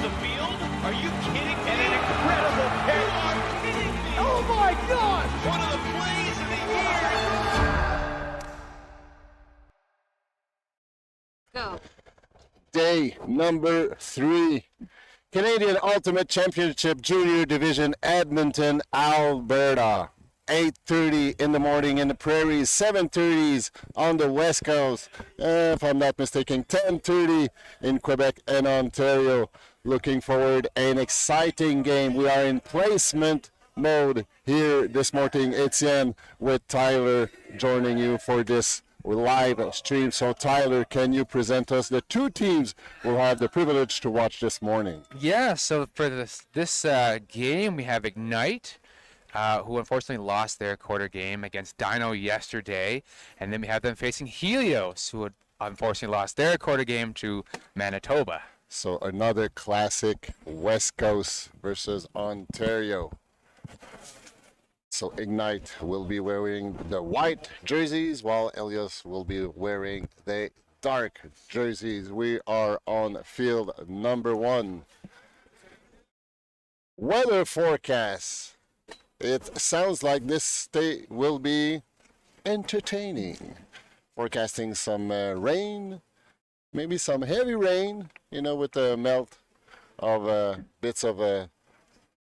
the field? Are you kidding me? And an incredible catch. You are kidding me. Oh my gosh. One of the plays of the year. Go. Day number 3. Canadian Ultimate Championship Junior Division, Edmonton, Alberta. 8:30 in the morning in the prairies, 7:30s on the west coast, if I'm not mistaken, 10:30 in Quebec and Ontario. Looking forward, an exciting game. We are in placement mode here this morning, Etienne, with Tyler joining you for this live stream. So Tyler, can you present us the two teams we'll have the privilege to watch this morning? Yeah, so for this game, we have Ignite, who unfortunately lost their quarter game against Dino yesterday. And then we have them facing Helios, who had unfortunately lost their quarter game to Manitoba. So another classic West Coast versus Ontario. So Ignite will be wearing the white jerseys, while Helios will be wearing the dark jerseys. We are on field number 1. Weather forecast. It sounds like this day will be entertaining. Forecasting some rain, maybe some heavy rain, with the melt of bits of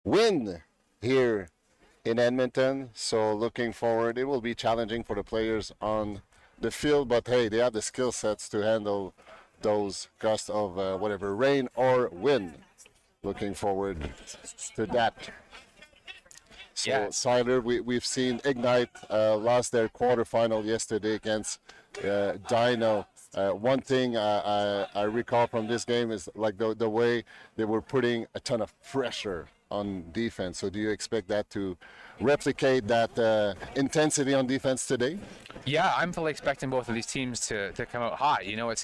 wind here in Edmonton. So looking forward, it will be challenging for the players on the field, but hey, they have the skill sets to handle those gusts of whatever rain or wind. Looking forward to that. So, Yes. Tyler, we've seen Ignite lost their quarterfinal yesterday against Dino. One thing I recall from this game is like the way they were putting a ton of pressure on defense. So do you expect that to replicate that intensity on defense today? Yeah, I'm fully expecting both of these teams to come out hot. It's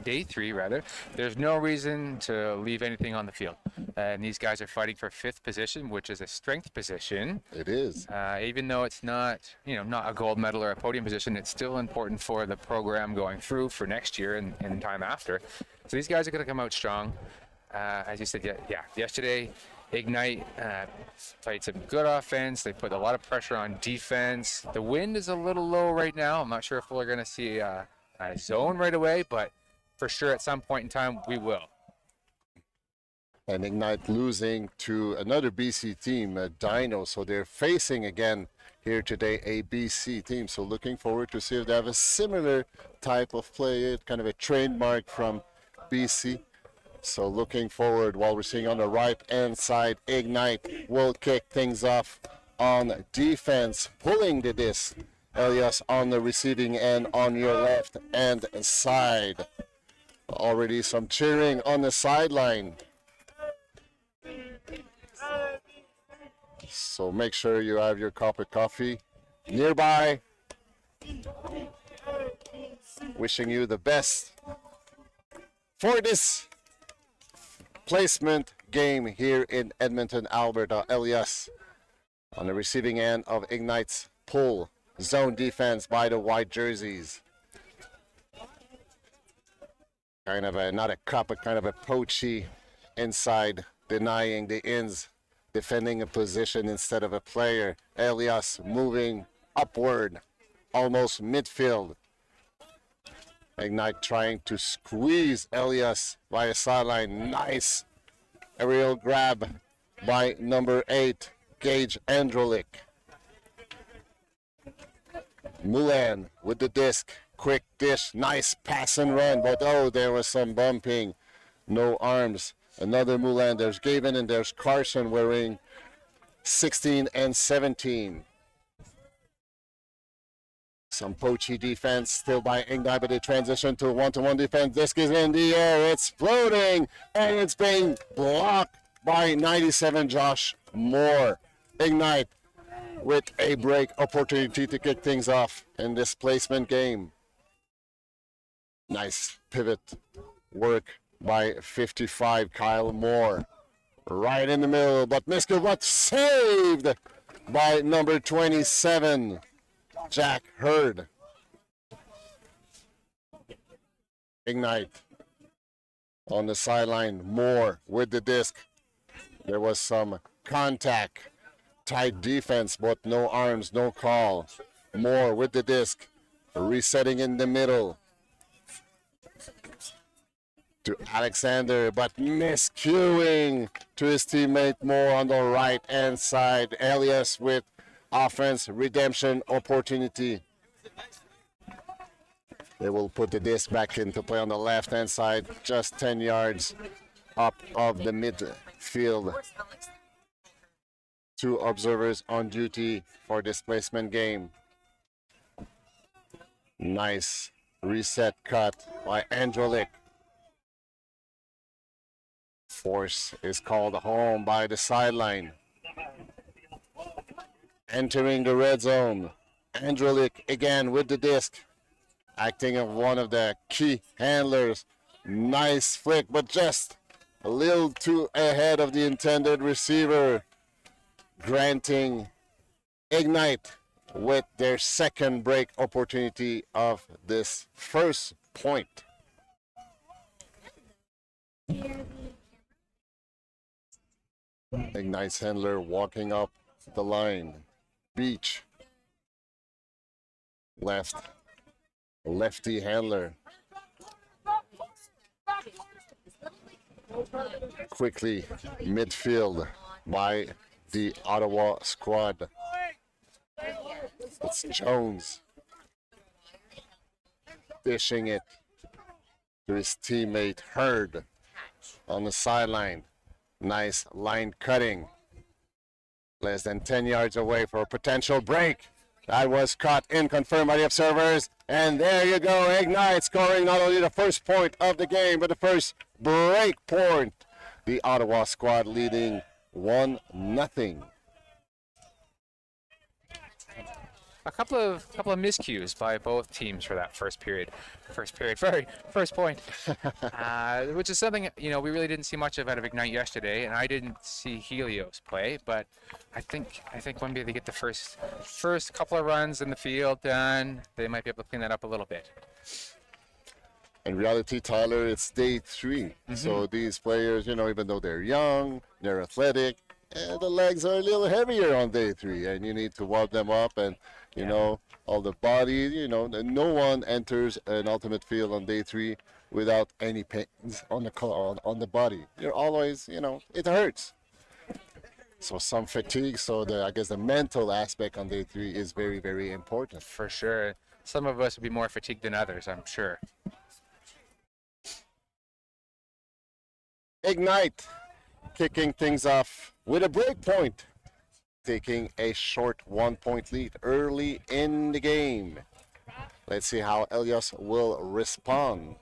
day 3 rather. There's no reason to leave anything on the field. And these guys are fighting for 5th position, which is a strength position. It is. Even though it's not a gold medal or a podium position, it's still important for the program going through for next year and time after. So these guys are going to come out strong. As you said, yesterday, Ignite played some good offense. They put a lot of pressure on defense. The wind is a little low right now. I'm not sure if we're going to see a zone right away, but for sure at some point in time, we will. And Ignite losing to another BC team, Dino. So they're facing again here today a BC team. So looking forward to see if they have a similar type of play, kind of a trademark from BC. So looking forward, while we're seeing on the right-hand side, Ignite will kick things off on defense, pulling the disc. Helios on the receiving end on your left-hand side. Already some cheering on the sideline. So make sure you have your cup of coffee nearby. Wishing you the best for this placement game here in Edmonton, Alberta. Helios on the receiving end of Ignite's pull zone defense by the white jerseys. Kind of not a cup, but kind of a poachy inside, denying the ins, defending a position instead of a player. Helios moving upward, almost midfield. Ignite trying to squeeze Helios by a sideline. Nice aerial grab by number 8, Gage Androlik. Mulan with the disc. Quick dish. Nice pass and run. But there was some bumping. No arms. Another Mulan. There's Gavin and there's Carson wearing 16 and 17. Some poachy defense still by Ignite, but they transition to a one-to-one defense. Disc is in the air, it's floating, and it's being blocked by 97 Josh Moore. Ignite with a break opportunity to kick things off in this placement game. Nice pivot work by 55 Kyle Moore. Right in the middle, but Miska what saved by number 27. Jack Hurd. Ignite on the sideline. Moore with the disc. There was some contact. Tight defense, but no arms, no call. Moore with the disc. Resetting in the middle. To Alexander, but miscuing to his teammate Moore on the right hand side. Helios with offense redemption opportunity. They will put the disc back into play on the left hand side, just 10 yards up of the midfield. 2 observers on duty for displacement game. Nice reset cut by Angelic. Force is called home by the sideline. Entering the red zone. Angelic again with the disc. Acting as one of the key handlers. Nice flick, but just a little too ahead of the intended receiver. Granting Ignite with their second break opportunity of this first point. Ignite's handler walking up the line. Beach. Lefty handler. Quickly midfield by the Ottawa squad. It's Jones. Dishing it to his teammate Hurd on the sideline. Nice line cutting. Less than 10 yards away for a potential break. That was caught in, confirmed by the observers. And there you go, Ignite scoring not only the first point of the game, but the first break point. The Ottawa squad leading 1-0. A couple of miscues by both teams for that first point, which is something we really didn't see much of out of Ignite yesterday, and I didn't see Helios play. But I think when they get the first couple of runs in the field done, they might be able to clean that up a little bit. In reality, Tyler, it's day 3, so these players, even though they're young, they're athletic, the legs are a little heavier on day 3, and you need to warm them up and. All the body, no one enters an ultimate field on day 3 without any pains on the body. You're always, it hurts. So some fatigue. So I guess the mental aspect on day 3 is very, very important. For sure. Some of us would be more fatigued than others, I'm sure. Ignite kicking things off with a break point. Taking a short 1-point lead early in the game. Let's see how Helios will respond.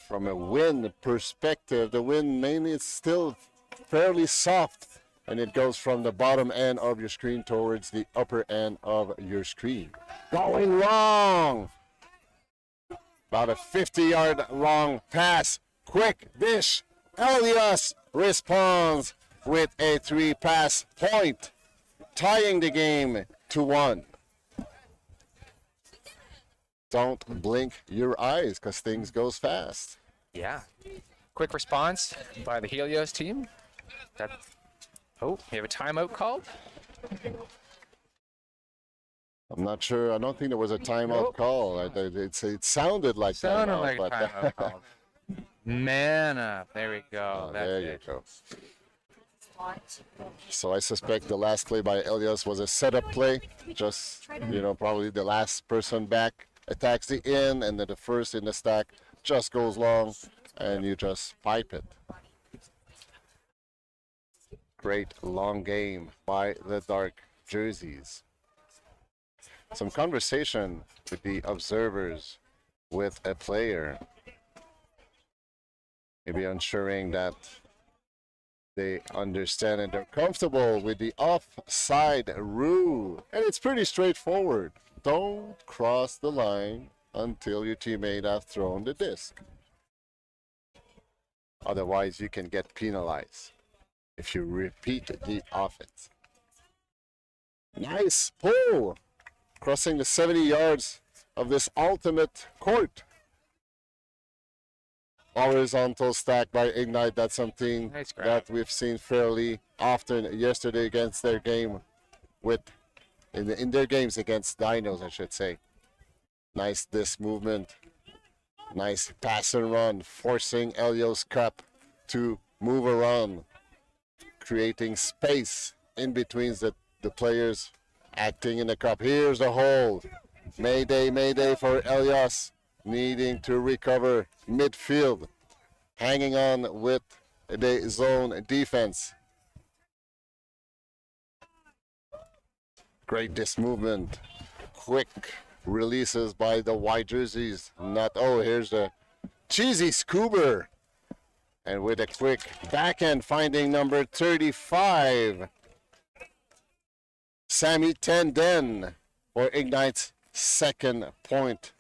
From a wind perspective, the wind mainly is still fairly soft, and it goes from the bottom end of your screen towards the upper end of your screen. Going long. About a 50-yard long pass. Quick dish. Helios responds with a 3-pass point, tying the game to 1. Don't blink your eyes because things goes fast. Yeah. Quick response by the Helios team. We have a timeout called. I'm not sure. I don't think there was a timeout call. It sounded like timeout called. Man up. There we go. There you go. So I suspect the last play by Helios was a setup play. Just, probably the last person back attacks the in, and then the first in the stack just goes long, and you just pipe it. Great long game by the dark jerseys. Some conversation with the observers with a player. Maybe ensuring that they understand and they're comfortable with the offside rule. And it's pretty straightforward. Don't cross the line until your teammate have thrown the disc. Otherwise, you can get penalized if you repeat the offense. Nice pull. Crossing the 70 yards of this ultimate court. horizontal stack by Ignite. That's something Nice grab. that we've seen fairly often yesterday against their game in their games against Dinos, I should say. Nice disc movement. Nice pass and run, forcing Helios Cup to move around, creating space in between the players acting in the cup. Here's the hole. Mayday for Helios, needing to recover midfield, hanging on with the zone defense. Great disc movement, quick releases by the white jerseys. Here's the cheesy scuba. And with a quick backhand finding number 35, Sammy Tenden for Ignite's second point.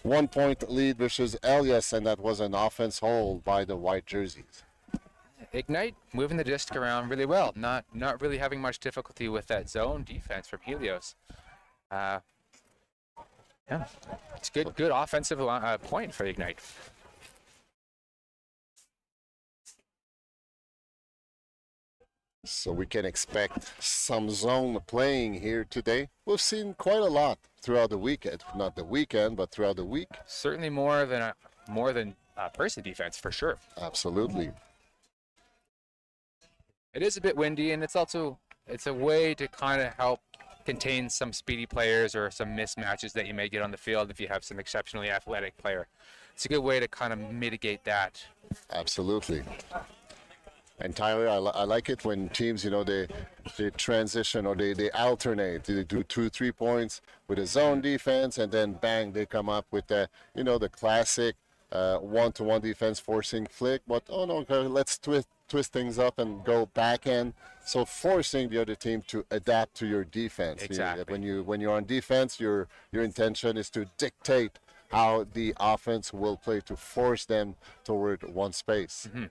1 point lead versus Helios, and that was an offense hold by the white jerseys. Ignite moving the disc around really well. Not really having much difficulty with that zone defense from Helios. Yeah, it's good offensive point for Ignite. So we can expect some zone playing here today. We've seen quite a lot throughout the weekend, not the weekend, but throughout the week. Certainly more than person defense for sure. Absolutely. It is a bit windy, and it's a way to kind of help contain some speedy players or some mismatches that you may get on the field if you have some exceptionally athletic player. It's a good way to kind of mitigate that. Absolutely. And Tyler, I like it when teams, they transition or they alternate. They do 2-3 points with a zone defense, and then bang, they come up with the classic one-to-one defense forcing flick. But let's twist things up and go backhand. So forcing the other team to adapt to your defense. Exactly. When you're on defense, your intention is to dictate how the offense will play to force them toward one space. Mm-hmm.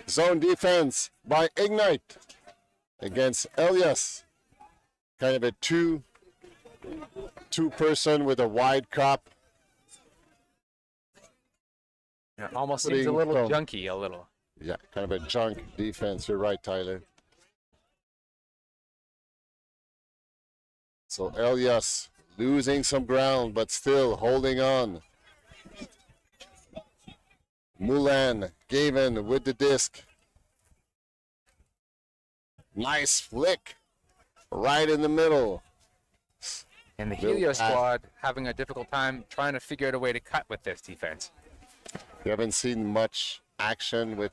Zone defense by Ignite against Helios. Kind of a two-person with a wide cup. Yeah, almost seems a little junky, a little. Yeah, kind of a junk defense. You're right, Tyler. So Helios losing some ground, but still holding on. Mulan, Gavin with the disc. Nice flick right in the middle. And the Helios squad having a difficult time trying to figure out a way to cut with this defense. We haven't seen much action with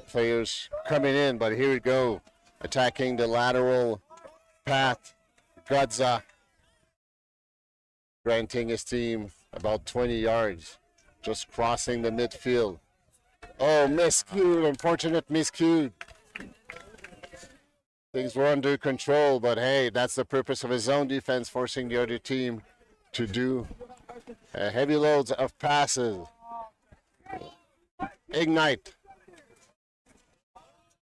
players coming in, but here we go. Attacking the lateral path. Godza granting his team about 20 yards. Just crossing the midfield. Oh, miscued. Unfortunate miscued. Things were under control, but hey, that's the purpose of a zone defense, forcing the other team to do heavy loads of passes. Ignite.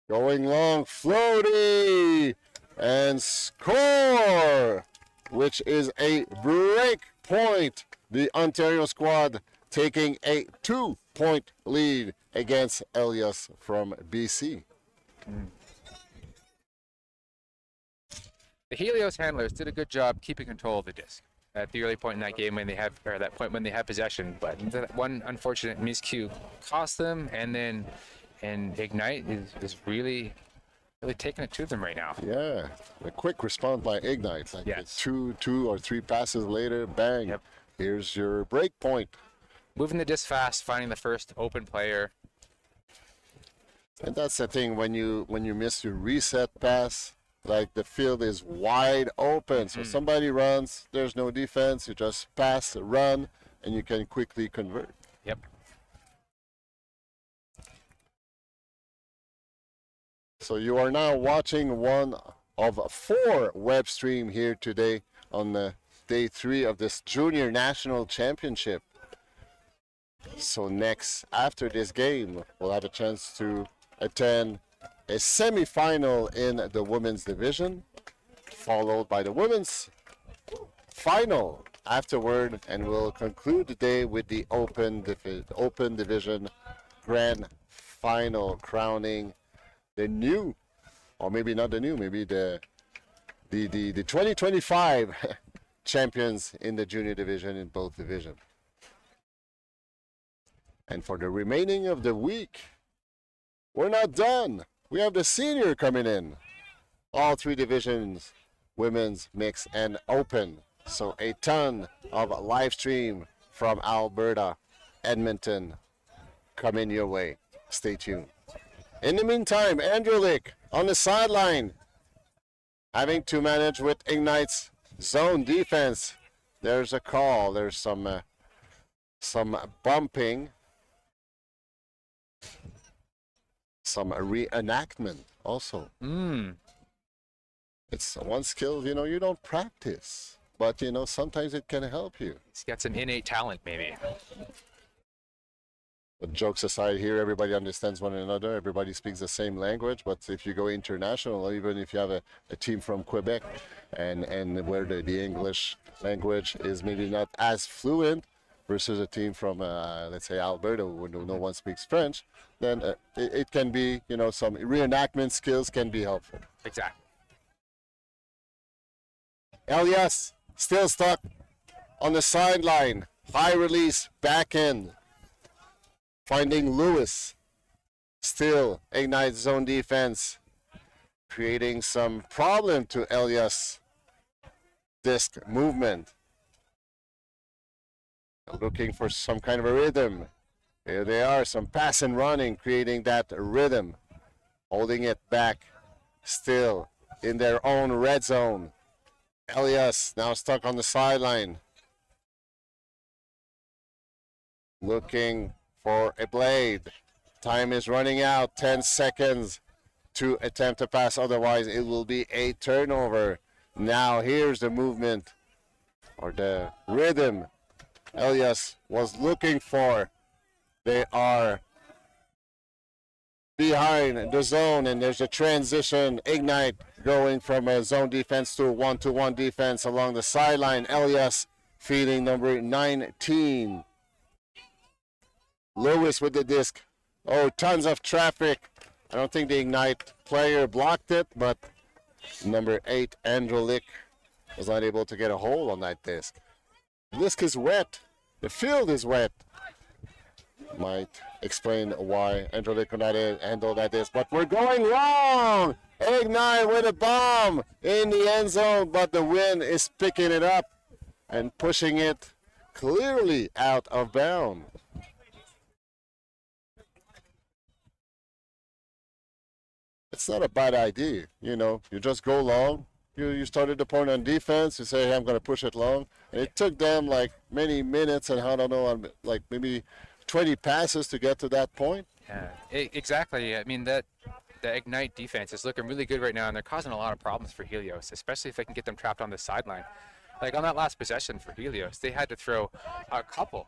Going long, floaty, and score, which is a break point. The Ontario squad taking a 2-point lead against Helios from BC. The Helios handlers did a good job keeping control of the disc at the early point in that game when they had possession, but that one unfortunate miscue cost them, and Ignite is really taking it to them right now. Yeah, a quick response by Ignite. Like yes. two or three passes later, bang. Yep. Here's your break point. Moving the disc fast, finding the first open player. And that's the thing, when you miss your reset pass, like the field is wide open. So somebody runs, there's no defense, you just pass, run, and you can quickly convert. Yep. So you are now watching one of 4 web stream here today on the day 3 of this Junior National Championship. So next, after this game, we'll have a chance to attend a semi-final in the women's division, followed by the women's final afterward, and we'll conclude the day with the Open Division Grand Final, crowning the new, or maybe not the new, maybe the 2025 champions in the junior division in both divisions. And for the remaining of the week, we're not done. We have the senior coming in. All three divisions, women's, mixed, and open. So a ton of live stream from Alberta, Edmonton, coming your way. Stay tuned. In the meantime, Andrelik on the sideline, having to manage with Ignite's zone defense. There's a call. There's some bumping, some reenactment also. It's one skill, you don't practice, but sometimes it can help you. He's got some innate talent, maybe. But jokes aside here, everybody understands one another. Everybody speaks the same language. But if you go international, even if you have a team from Quebec and where the English language is maybe not as fluent versus a team from, let's say, Alberta, where no one speaks French, then it can be, some reenactment skills can be helpful. Exactly. Helios still stuck on the sideline. High release, back end. Finding Lewis, still Ignite zone defense, creating some problem to Elias' disc movement. Looking for some kind of a rhythm. Here they are, some pass and running, creating that rhythm. Holding it back, still in their own red zone. Elias now stuck on the sideline. Looking for a blade. Time is running out. 10 seconds to attempt to pass. Otherwise, it will be a turnover. Now, here's the movement or the rhythm Elias was looking for. They are behind the zone, and there's a transition. Ignite going from a zone defense to a one-to-one defense along the sideline. Elias feeding number 19. Lewis with the disc. Oh, tons of traffic. I don't think the Ignite player blocked it, but number 8, Andrelik, was not able to get a hold on that disc. The disc is wet. The field is wet. Might explain why Andrelik could not handle that disc, but we're going wrong. Ignite with a bomb in the end zone, but the wind is picking it up and pushing it clearly out of bounds. It's not a bad idea, you just go long. You started the point on defense, you say, hey, I'm going to push it long. And it took them like many minutes and I don't know, like maybe 20 passes to get to that point. Yeah, exactly. I mean, the Ignite defense is looking really good right now, and they're causing a lot of problems for Helios, especially if they can get them trapped on the sideline. Like on that last possession for Helios, they had to throw a couple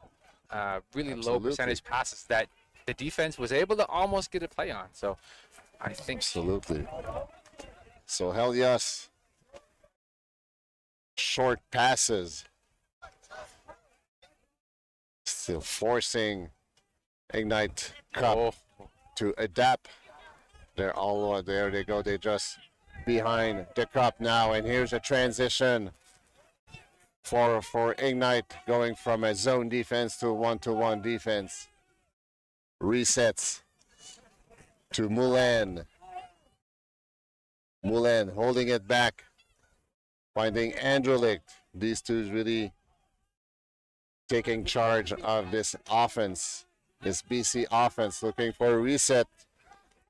really low percentage passes that the defense was able to almost get a play on. So I think absolutely. So Helios, short passes, still forcing Ignite Cup to adapt. They're all there. They go. They just behind the cup now, and here's a transition for Ignite, going from a zone defense to a one-to-one defense. Resets to Moulin. Moulin holding it back, finding Andrelik. These two is really taking charge of this offense, this BC offense, looking for a reset.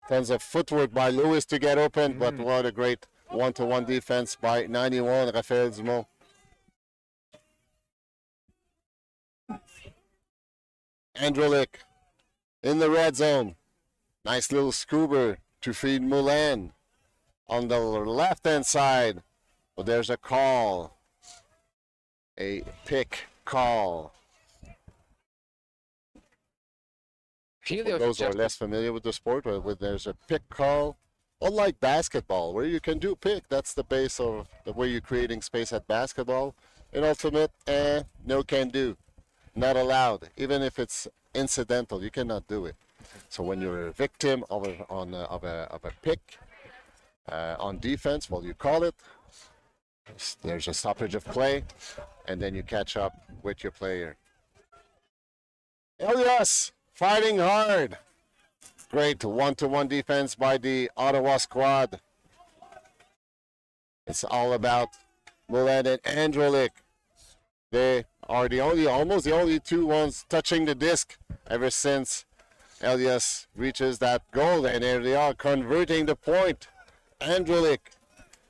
Tons of footwork by Lewis to get open, but what a great one-to-one defense by 91, Raphael Dumont. Andrelik in the red zone. Nice little scuba to feed Moulin on the left-hand side. But there's a call. A pick call. Those who are less familiar with the sport, there's a pick call. Unlike basketball, where you can do pick, that's the base of the way you're creating space at basketball. In ultimate, no can do. Not allowed. Even if it's incidental, you cannot do it. So when you're a victim of a pick on defense, well, you call it. There's a stoppage of play, and then you catch up with your player. Helios fighting hard. Great one-to-one defense by the Ottawa squad. It's all about Mulan and Androlik. They are almost the only two ones touching the disc ever since Helios reaches that goal, and there they are converting the point. Androlik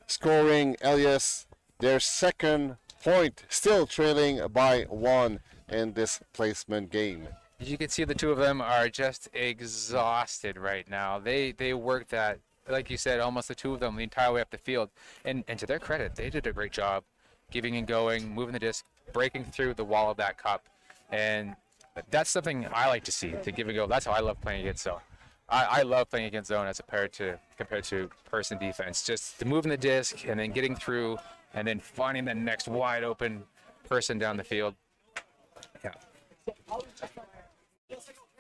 scoring Helios their second point, still trailing by 1 in this placement game. You can see the two of them are just exhausted right now. They worked that, like you said, almost the two of them the entire way up the field. And to their credit, they did a great job giving and going, moving the disc, breaking through the wall of that cup. And that's something I like to see, to give and go. That's how I love playing against zone. I love playing against zone as compared to person defense. Just the moving the disc and then getting through and then finding the next wide open person down the field. Yeah.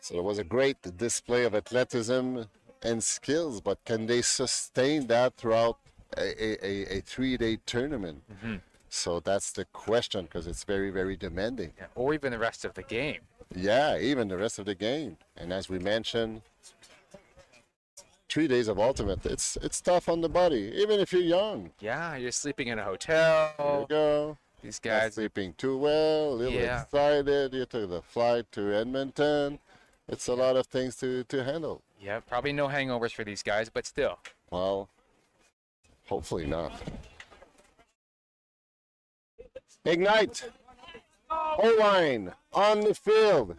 So it was a great display of athleticism and skills, but can they sustain that throughout a 3-day tournament? Mm-hmm. So that's the question, because it's very, very demanding. Yeah, or even the rest of the game. Yeah, even the rest of the game. And as we mentioned, 3 days of ultimate, it's tough on the body, even if you're young. Yeah, you're sleeping in a hotel. There you go. These guys not sleeping too well, a little excited. You took the flight to Edmonton. It's a lot of things to handle. Yeah, probably no hangovers for these guys, but still. Well, hopefully not. Ignite. O-line on the field.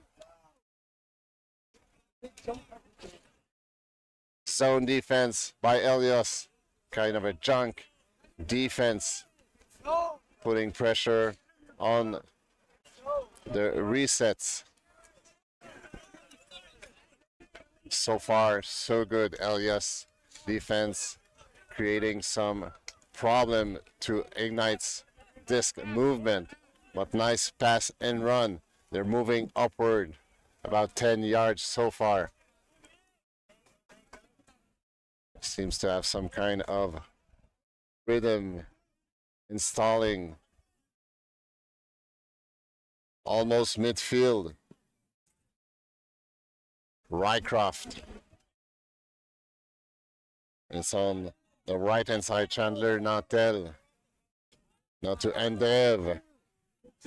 Zone defense by Helios. Kind of a junk defense. Putting pressure on the resets. So far, so good. Helios defense creating some problem to Ignite's disc movement, but nice pass and run. They're moving upward about 10 yards so far. Seems to have some kind of rhythm installing. Almost midfield. Rycroft. It's on the right hand side. Chandler Nantel. Now to Andrev.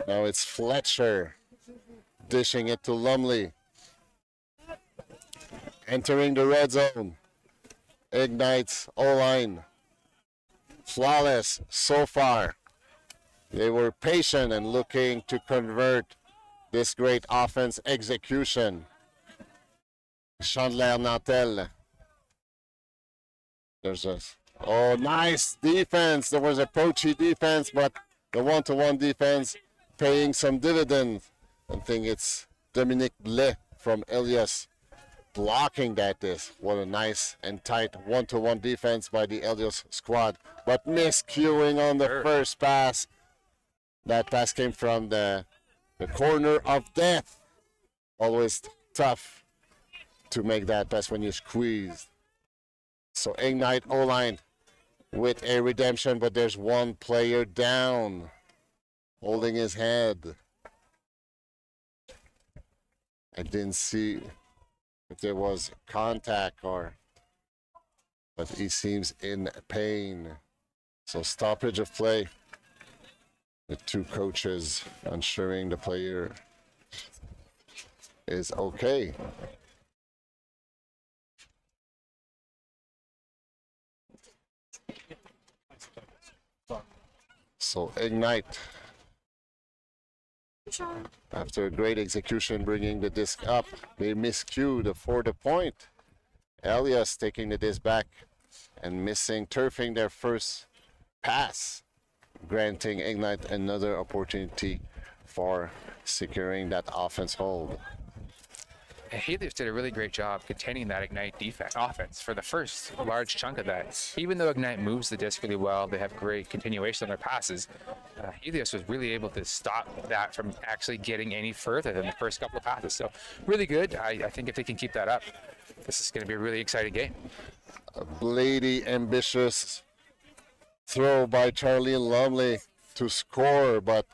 Now it's Fletcher. Dishing it to Lumley. Entering the red zone. Ignites O-line. Flawless so far. They were patient and looking to convert this great offense execution. Chandler Nantel. There's a nice defense. There was a poachy defense, but the one-to-one defense paying some dividends. I think it's Dominic Blais from Helios blocking that disc. What a nice and tight one-to-one defense by the Helios squad. But miscuing on the first pass. That pass came from the corner of death. Always tough to make that pass when you squeeze. So Ignite O-line with a redemption, but there's one player down, holding his head. I didn't see if there was contact but he seems in pain. So stoppage of play. The two coaches ensuring the player is okay. So Ignite, after a great execution bringing the disc up, they miscued for the point. Helios taking the disc back and turfing their first pass, granting Ignite another opportunity for securing that offense hold. Helios did a really great job containing that Ignite defense offense for the first large chunk of that. Even though Ignite moves the disc really well, they have great continuation on their passes. Helios was really able to stop that from actually getting any further than the first couple of passes. So really good. I think if they can keep that up, this is going to be a really exciting game. A Blady ambitious throw by Charlie Lumley to score, but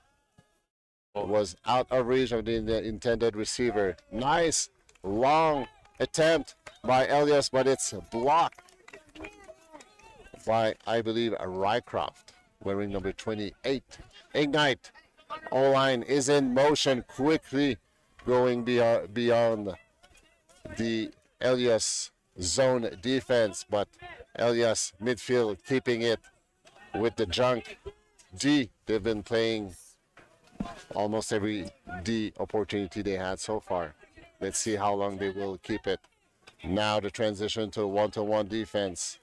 it was out of reach of the intended receiver. Nice long attempt by Helios, but it's blocked by, I believe, Rycroft, wearing number 28. Ignite. O-line is in motion, quickly going beyond the Helios zone defense, but Helios midfield keeping it with the junk D. They've been playing almost every D opportunity they had so far. Let's see how long they will keep it. Now the transition to a one-to-one defense.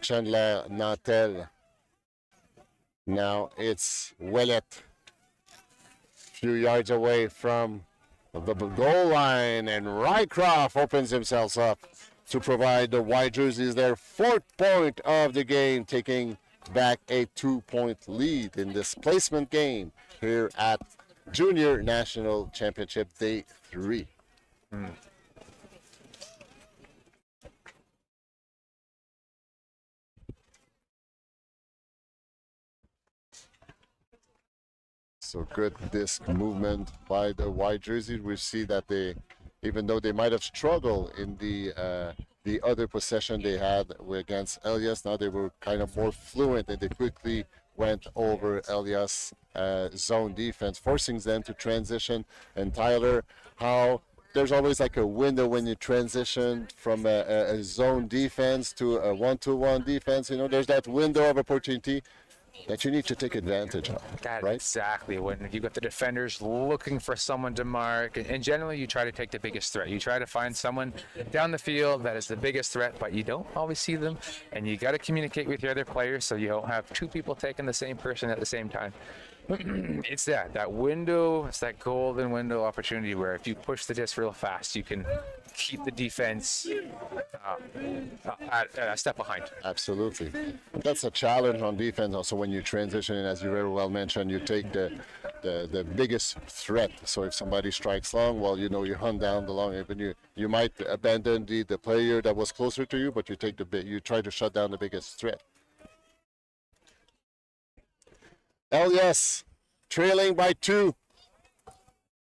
Chandler Natel. Now it's Willett. Few yards away from the goal line, and Rycroft opens himself up to provide the white jerseys their 4th point of the game, taking back a 2-point lead in this placement game here at Junior National Championship Day 3. So good disc movement by the white jerseys. We see that they, even though they might have struggled in the other possession they had against Helios, now they were kind of more fluent, and they quickly went over Helios zone defense, forcing them to transition. And Tyler, how there's always like a window when you transition from a zone defense to a one-to-one defense. You know, there's that window of opportunity that you need to take advantage of, right? Exactly. When you got the defenders looking for someone to mark, and generally you try to take the biggest threat. You try to find someone down the field that is the biggest threat, but you don't always see them, and you got to communicate with your other players so you don't have two people taking the same person at the same time. It's that window, it's that golden window opportunity where if you push the disc real fast, you can keep the defense a step behind. Absolutely. That's a challenge on defense also when you transition, and as you very well mentioned, you take the biggest threat. So if somebody strikes long, well, you know, you hunt down the long, even you might abandon the player that was closer to you, but you try to shut down the biggest threat. Helios trailing by 2,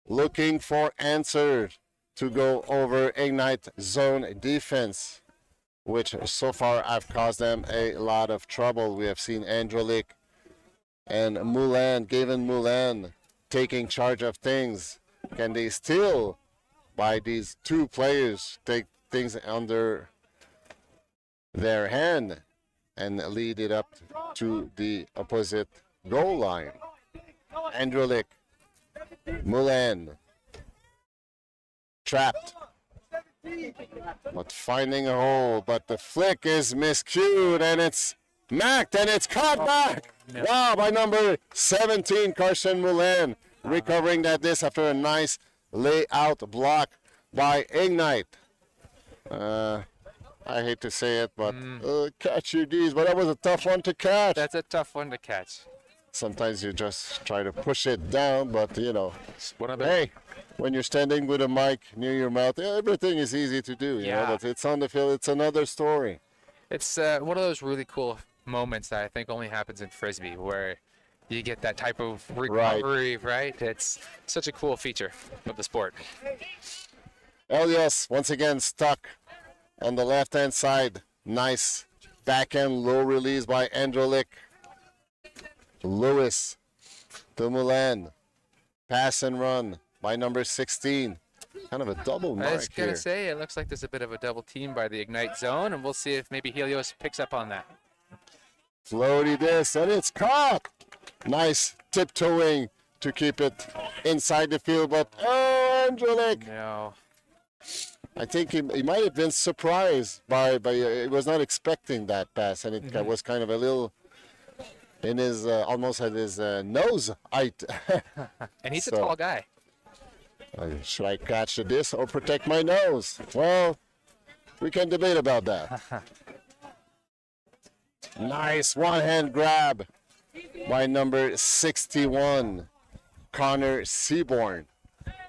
looking for answers to go over Ignite zone defense, which so far have caused them a lot of trouble. We have seen Androlic and Gavin Moulin taking charge of things. Can they still, by these 2 players, take things under their hand and lead it up to the opposite goal line? Androlic, Moulin, trapped, but finding a hole, but the flick is miscued, and it's macked, and it's caught back. Wow, by number 17, Carson Moulin, recovering that disc after a nice layout block by Ignite. I hate to say it, but catch your D's, but that was a tough one to catch. That's a tough one to catch. Sometimes you just try to push it down, but you know, Hey, when you're standing with a mic near your mouth, everything is easy to do. You know, but it's on the field, it's another story. It's one of those really cool moments that I think only happens in Frisbee, where you get that type of recovery, right? It's such a cool feature of the sport. Helios once again stuck on the left-hand side. Nice backhand low release by Androlic. Lewis to Moulin. Pass and run by number 16. Kind of a double mark here. I was going to say, it looks like there's a bit of a double team by the Ignite zone, and we'll see if maybe Helios picks up on that. Floaty disc, and it's caught. Nice tiptoeing to keep it inside the field, but Androlic. No. I think he might have been surprised by he was not expecting that pass, and it was kind of a little in his almost at his nose height. And he's a tall guy. Should I catch the disc or protect my nose? Well, we can debate about that. Nice one-hand grab by number 61, Connor Seaborn.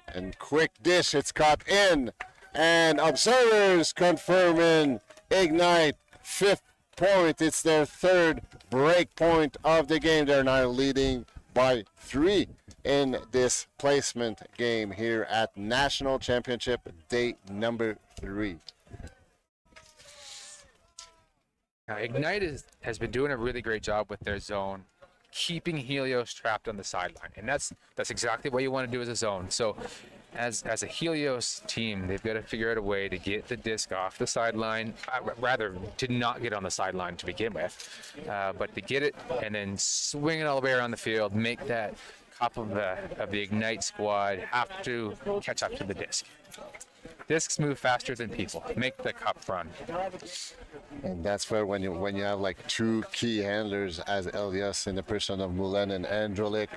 And quick dish, it's caught in. And observers confirming Ignite, 5th point. It's their 3rd break point of the game. They're now leading by 3 in this placement game here at National Championship Day number 3. Now, Ignite has been doing a really great job with their zone, keeping Helios trapped on the sideline, and that's exactly what you want to do as a zone. So, as a Helios team, they've got to figure out a way to get the disc off the sideline, rather to not get on the sideline to begin with, but to get it and then swing it all the way around the field, make that cup of the Ignite squad have to catch up to the disc. Discs move faster than people. Make the cup run. And that's where when you have like 2 key handlers as Helios in the person of Moulin and Androlik,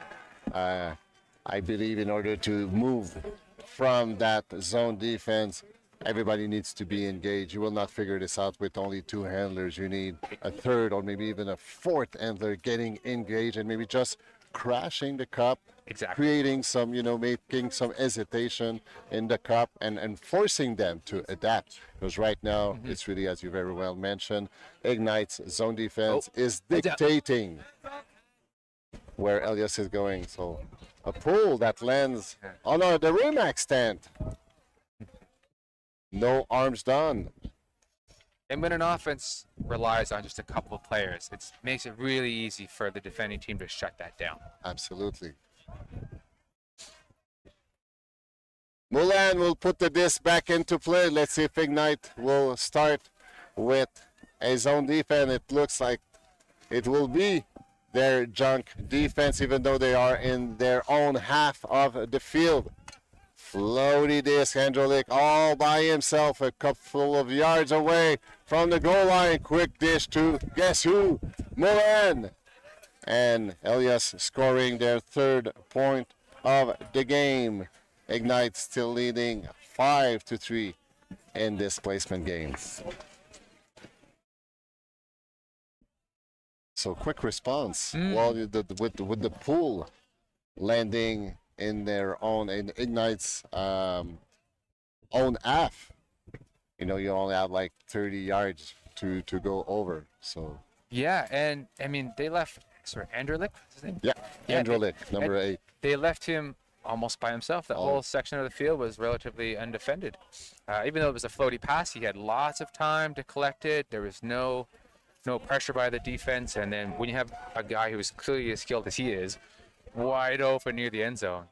I believe in order to move from that zone defense, everybody needs to be engaged. You will not figure this out with only 2 handlers. You need a 3rd or maybe even a 4th handler getting engaged and maybe just crashing the cup. Exactly. Creating some, making some hesitation in the cup and forcing them to adapt. Because right now, it's really, as you very well mentioned, Ignite's zone defense is dictating where Helios is going. So a pull that lands on the Remax stand. No arms done. And when an offense relies on just a couple of players, it makes it really easy for the defending team to shut that down. Absolutely. Moulin will put the disc back into play. Let's see if Ignite will start with a zone defense. It looks like it will be their junk defense, even though they are in their own half of the field. Floaty disc, Androlik all by himself, a couple of yards away from the goal line. Quick dish to guess who? Moulin. And Helios scoring their 3rd point of the game. Ignite still leading 5-3 in this placement game. So quick response while with the pool landing in their own, in Ignite's own half. You only have like 30 yards to go over. So yeah, and I mean they left. Sorry, Androlik? Yeah, Androlik, number 8. They left him almost by himself. That whole section of the field was relatively undefended. Even though it was a floaty pass, he had lots of time to collect it. There was no pressure by the defense. And then when you have a guy who's clearly as skilled as he is, wide open near the end zone,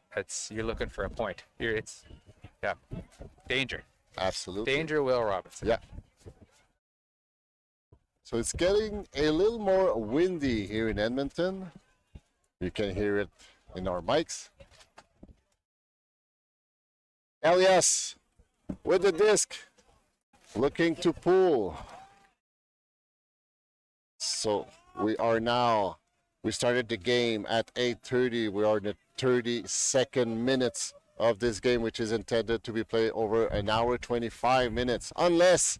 you're looking for a point. Danger. Absolutely. Danger, Will Robinson. Yeah. So it's getting a little more windy here in Edmonton. You can hear it in our mics. Helios with the disc, looking to pull. So we started the game at 8:30. We are in the 32nd minutes of this game, which is intended to be played over an hour, 25 minutes, unless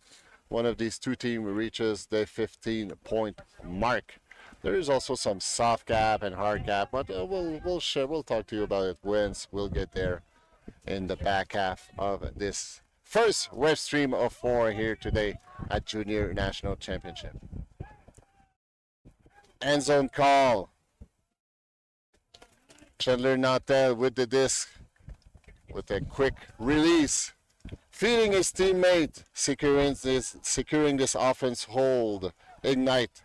one of these 2 teams reaches the 15-point mark. There is also some soft cap and hard cap, but we'll talk to you about it once we'll get there in the back half of this first web stream of 4 here today at Junior National Championship. End zone call. Chandler Nautel with the disc with a quick release, feeding his teammate, securing this offense hold. Ignite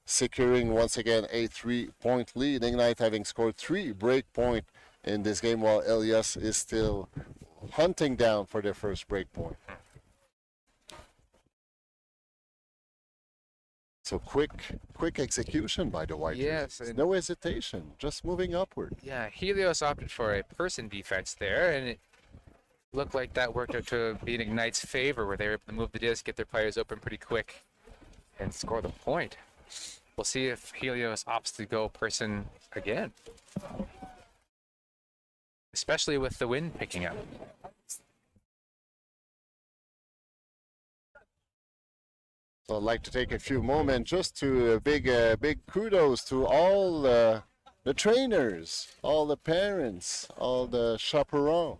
securing once again a 3-point lead. Ignite having scored 3 break point in this game, while Helios is still hunting down for their first break point. So quick execution by the White jerseys. No hesitation, just moving upward. Yeah, Helios opted for a person defense there, and it looked like that worked out to be in Ignite's favor, where they were able to move the disc, get their players open pretty quick, and score the point. We'll see if Helios opts to go person again. especially with the wind picking up. So I'd like to take a few moments just to big kudos to all the trainers, all the parents, all the chaperones,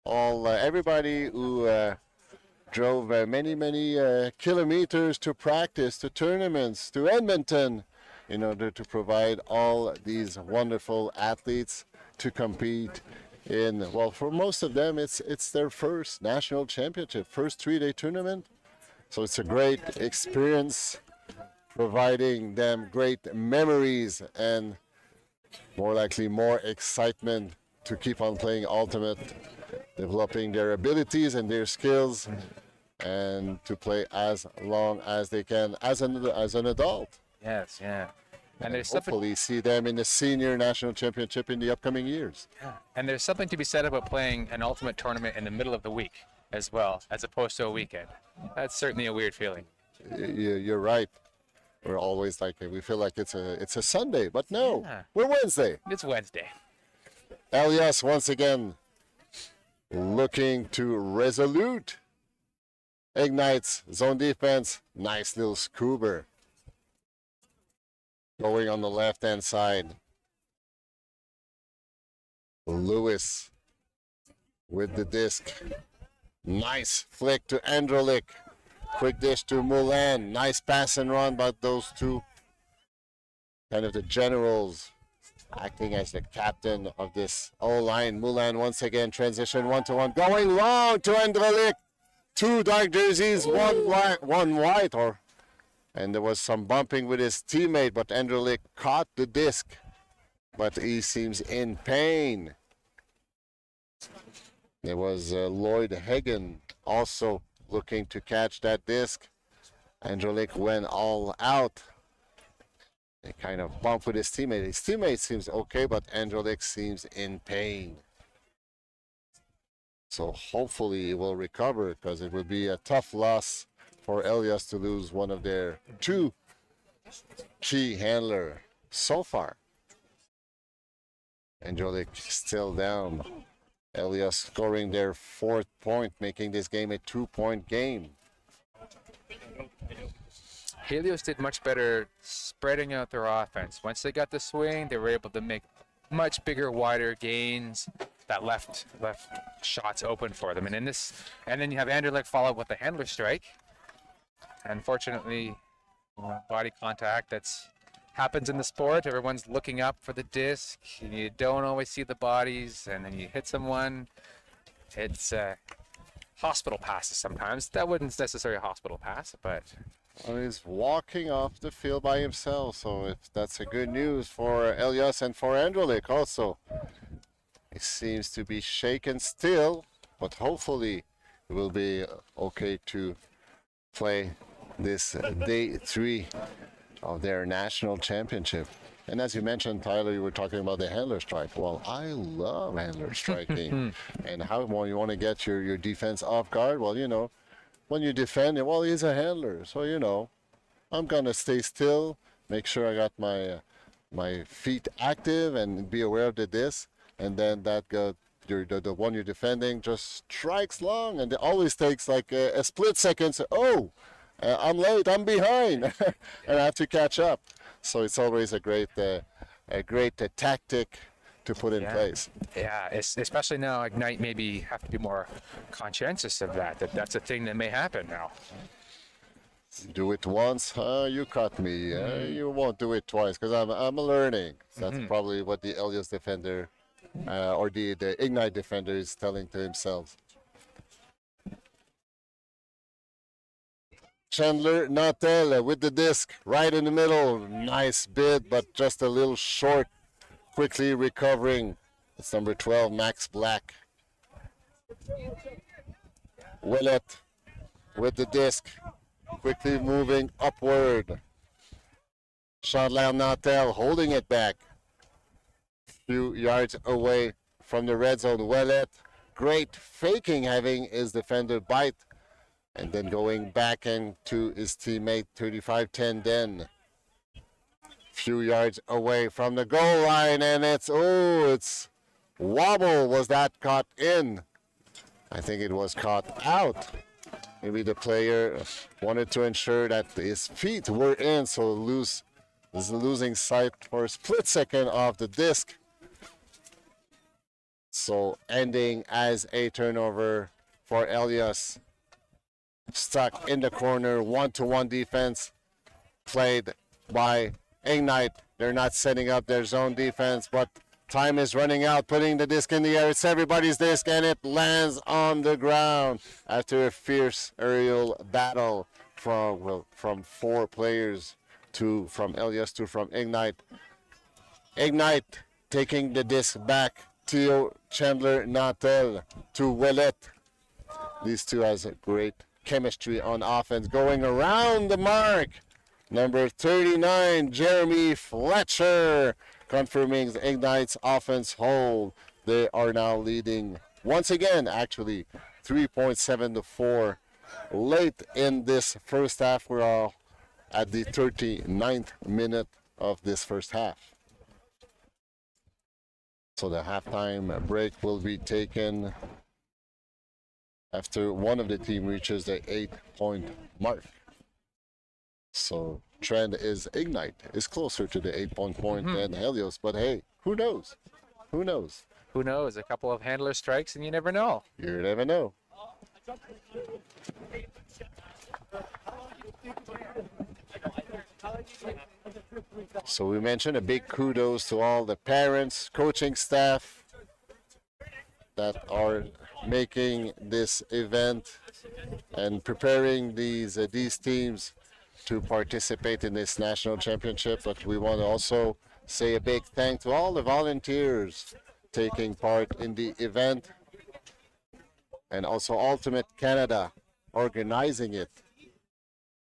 all everybody who drove many kilometers to practice, to tournaments, to Edmonton, in order to provide all these wonderful athletes to compete in. Well, for most of them, it's their first national championship, first 3-day tournament. So it's a great experience, providing them great memories and more likely more excitement to keep on playing Ultimate, developing their abilities and their skills, and to play as long as they can as an adult. Yes, yeah. And there's hopefully see them in the senior national championship in the upcoming years. Yeah. And there's something to be said about playing an Ultimate tournament in the middle of the week as well, as opposed to a weekend. That's certainly a weird feeling. You're right. We're always like, we feel like it's a Sunday, but no, we're Wednesday. It's Wednesday. Helios once again looking to resolute. Ignites zone defense. Nice little scuba. Going on the left-hand side. Lewis with the disc. Nice flick to Androlik. Quick dish to Moulin. Nice pass and run by those two. Kind of the generals acting as the captain of this O-line. Moulin once again transition 1-to-1. Going long to Androlik. Two dark jerseys, one white. And there was some bumping with his teammate, but Androlik caught the disc. But he seems in pain. There was Lloyd Hagen also looking to catch that disc. Androlik went all out. They kind of bumped with his teammate. His teammate seems okay, but Androlik seems in pain. So hopefully he will recover, because it would be a tough loss for Helios to lose one of their two key handler so far. Androlik still down. Helios scoring their 4th point, making this game a 2-point game. Helios did much better spreading out their offense. Once they got the swing, they were able to make much bigger, wider gains that left shots open for them. And then you have Androlik follow up with the handler strike. Unfortunately, body contact happens in the sport. Everyone's looking up for the disc. You don't always see the bodies, and then you hit someone. It's hospital passes sometimes. That wasn't necessarily a hospital pass, but well, he's walking off the field by himself, so if that's a good news for Helios and for Androlik also. He seems to be shaken still, but hopefully it will be okay to play this day 3 of their national championship. And as you mentioned, Tyler, you were talking about the handler strike. Well, I love handler striking. And how you want to get your defense off guard? Well, you know, when you defend, well, he's a handler. So, you know, I'm going to stay still, make sure I got my feet active and be aware of the disc. And then that got the one you're defending just strikes long, and it always takes like a split second. So, I'm late, I'm behind, and I have to catch up. So it's always a great tactic to put in place. Yeah, especially now, Ignite maybe have to be more conscientious of that's a thing that may happen now. Do it once, you caught me. You won't do it twice, because I'm learning. So that's probably what the Helios defender or the Ignite defender is telling to himself. Chandler Nautel with the disc right in the middle. Nice bid, but just a little short. Quickly recovering. It's number 12, Max Black. Willett with the disc. Quickly moving upward. Chandler Nautel holding it back. Few yards away from the red zone. Willett, great faking, having his defender bite. And then going back into his teammate, 35-10 Den. Few yards away from the goal line, and it's wobble was that caught in? I think it was caught out. Maybe the player wanted to ensure that his feet were in, so losing sight for a split second of the disc. So ending as a turnover for Helios. Stuck in the corner, 1-to-1 defense played by Ignite. They're not setting up their zone defense, but time is running out. Putting the disc in the air. It's everybody's disc, and it lands on the ground after a fierce aerial battle from 4 players, 2 from Helios, 2 from Ignite. Ignite taking the disc back. Theo Chandler Natel to Willet. These two has a great chemistry on offense, going around the mark. Number 39, Jeremy Fletcher, confirming Ignite's offense hold. They are now leading once again, actually 3.7-4 late in this first half. We're all at the 39th minute of this first half. So the halftime break will be taken after one of the team reaches the 8-point mark. So trend is Ignite is closer to the 8-point point than Helios, but hey, who knows? Who knows? Who knows? A couple of handler strikes, and you never know. You never know. So we mentioned a big kudos to all the parents, coaching staff that are making this event and preparing these teams to participate in this national championship. But we want to also say a big thank to all the volunteers taking part in the event, and also Ultimate Canada organizing it.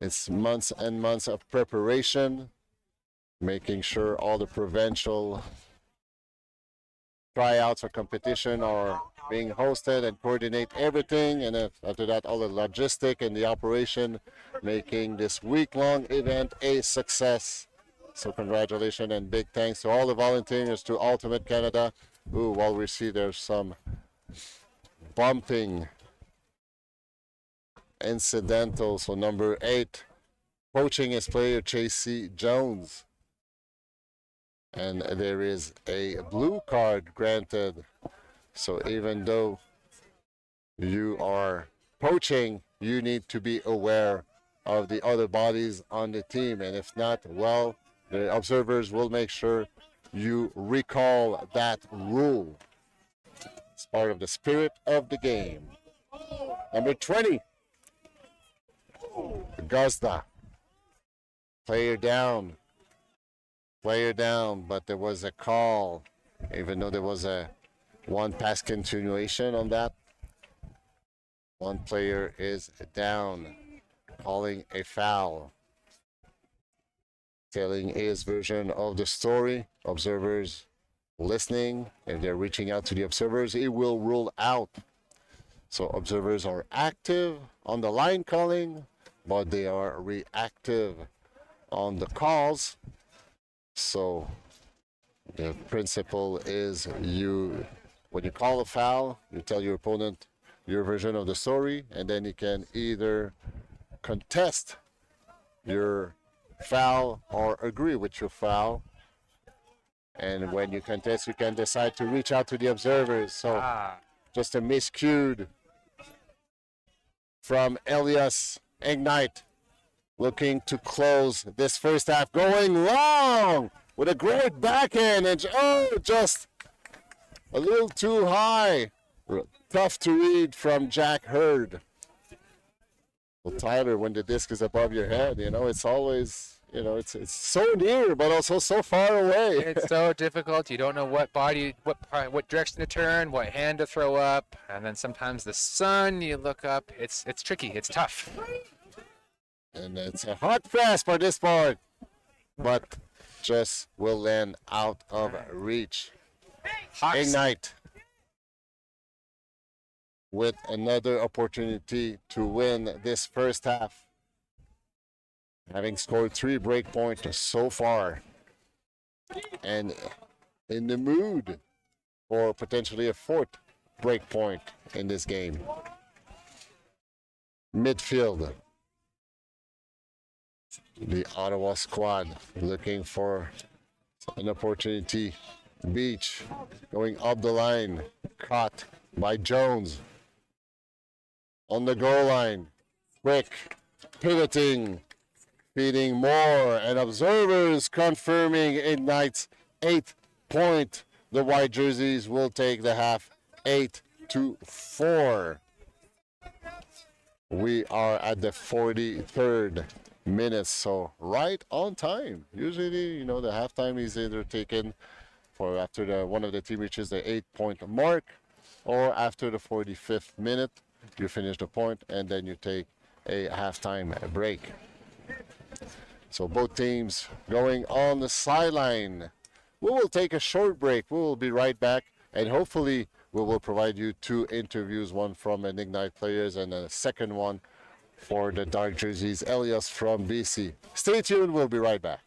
It's months and months of preparation, making sure all the provincial tryouts or competition are being hosted and coordinate everything, and after that all the logistic and the operation, making this week-long event a success. So congratulations and big thanks to all the volunteers, to Ultimate Canada. Ooh, while we see there's some bumping incidental. So number 8 coaching his player Chasey Jones, and there is a blue card granted. So even though you are coaching, you need to be aware of the other bodies on the team, and if not, well, the observers will make sure you recall that rule. It's part of the spirit of the game. Number 20, Guzda. Player down, but there was a call, even though there was a one pass continuation on that. One player is down, calling a foul, telling his version of the story. Observers listening, and they're reaching out to the observers. He will rule out. So observers are active on the line calling, but they are reactive on the calls. So the principle is when you call a foul, you tell your opponent your version of the story, and then you can either contest your foul or agree with your foul. And when you contest, you can decide to reach out to the observers. So just a miscued from Helios. Ignite looking to close this first half, going long with a great backhand, and just a little too high. Tough to read from Jack Hurd. Well, Tyler, when the disc is above your head, it's always, it's so near, but also so far away. It's so difficult. You don't know what body, what direction to turn, what hand to throw up, and then sometimes the sun. You look up. It's tricky. It's tough. And it's a hot press for this part, but just will land out of reach. Hawks. Ignite with another opportunity to win this first half, having scored 3 break points so far, and in the mood for potentially a fourth break point in this game. Midfield. The Ottawa squad looking for an opportunity. Beach going up the line, caught by Jones. On the goal line, quick, pivoting, feeding more, and observers confirming Ignite's 8th point. The white jerseys will take the half 8-4. We are at the 43rd minute, so right on time. Usually, the halftime is either taken for after one of the team reaches the 8-point mark, or after the 45th minute, you finish the point and then you take a halftime break. So both teams going on the sideline. We will take a short break. We will be right back, and hopefully we will provide you 2 interviews, one from an Ignite players and a second one for the dark jerseys, Helios from BC. Stay tuned, we'll be right back.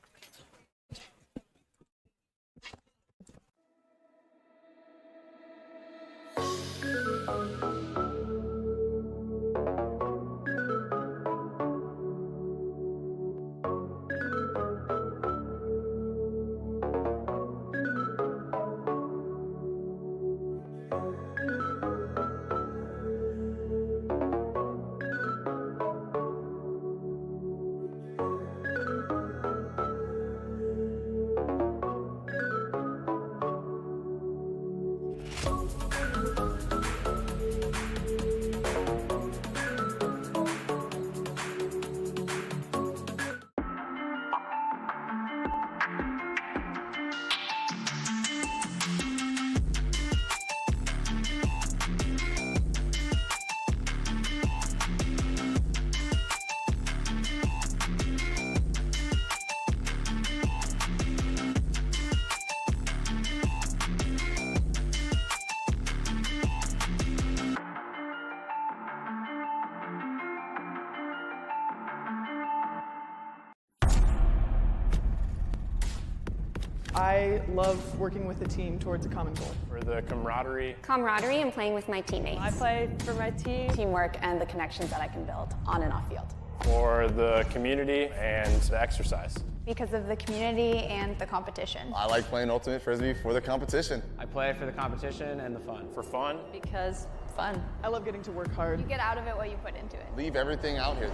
I love working with a team towards a common goal. For the camaraderie. Camaraderie and playing with my teammates. I play for my team. Teamwork and the connections that I can build on and off field. For the community and the exercise. Because of the community and the competition. I like playing Ultimate Frisbee for the competition. I play for the competition and the fun. For fun. Because fun. I love getting to work hard. You get out of it what you put into it. Leave everything out here.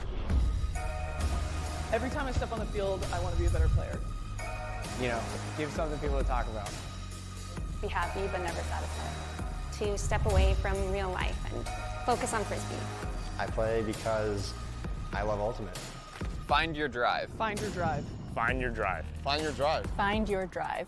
Every time I step on the field, I want to be a better player. Give something people to talk about. Be happy but never satisfied. To step away from real life and focus on Frisbee. I play because I love Ultimate. Find your drive. Find your drive. Find your drive. Find your drive. Find your drive.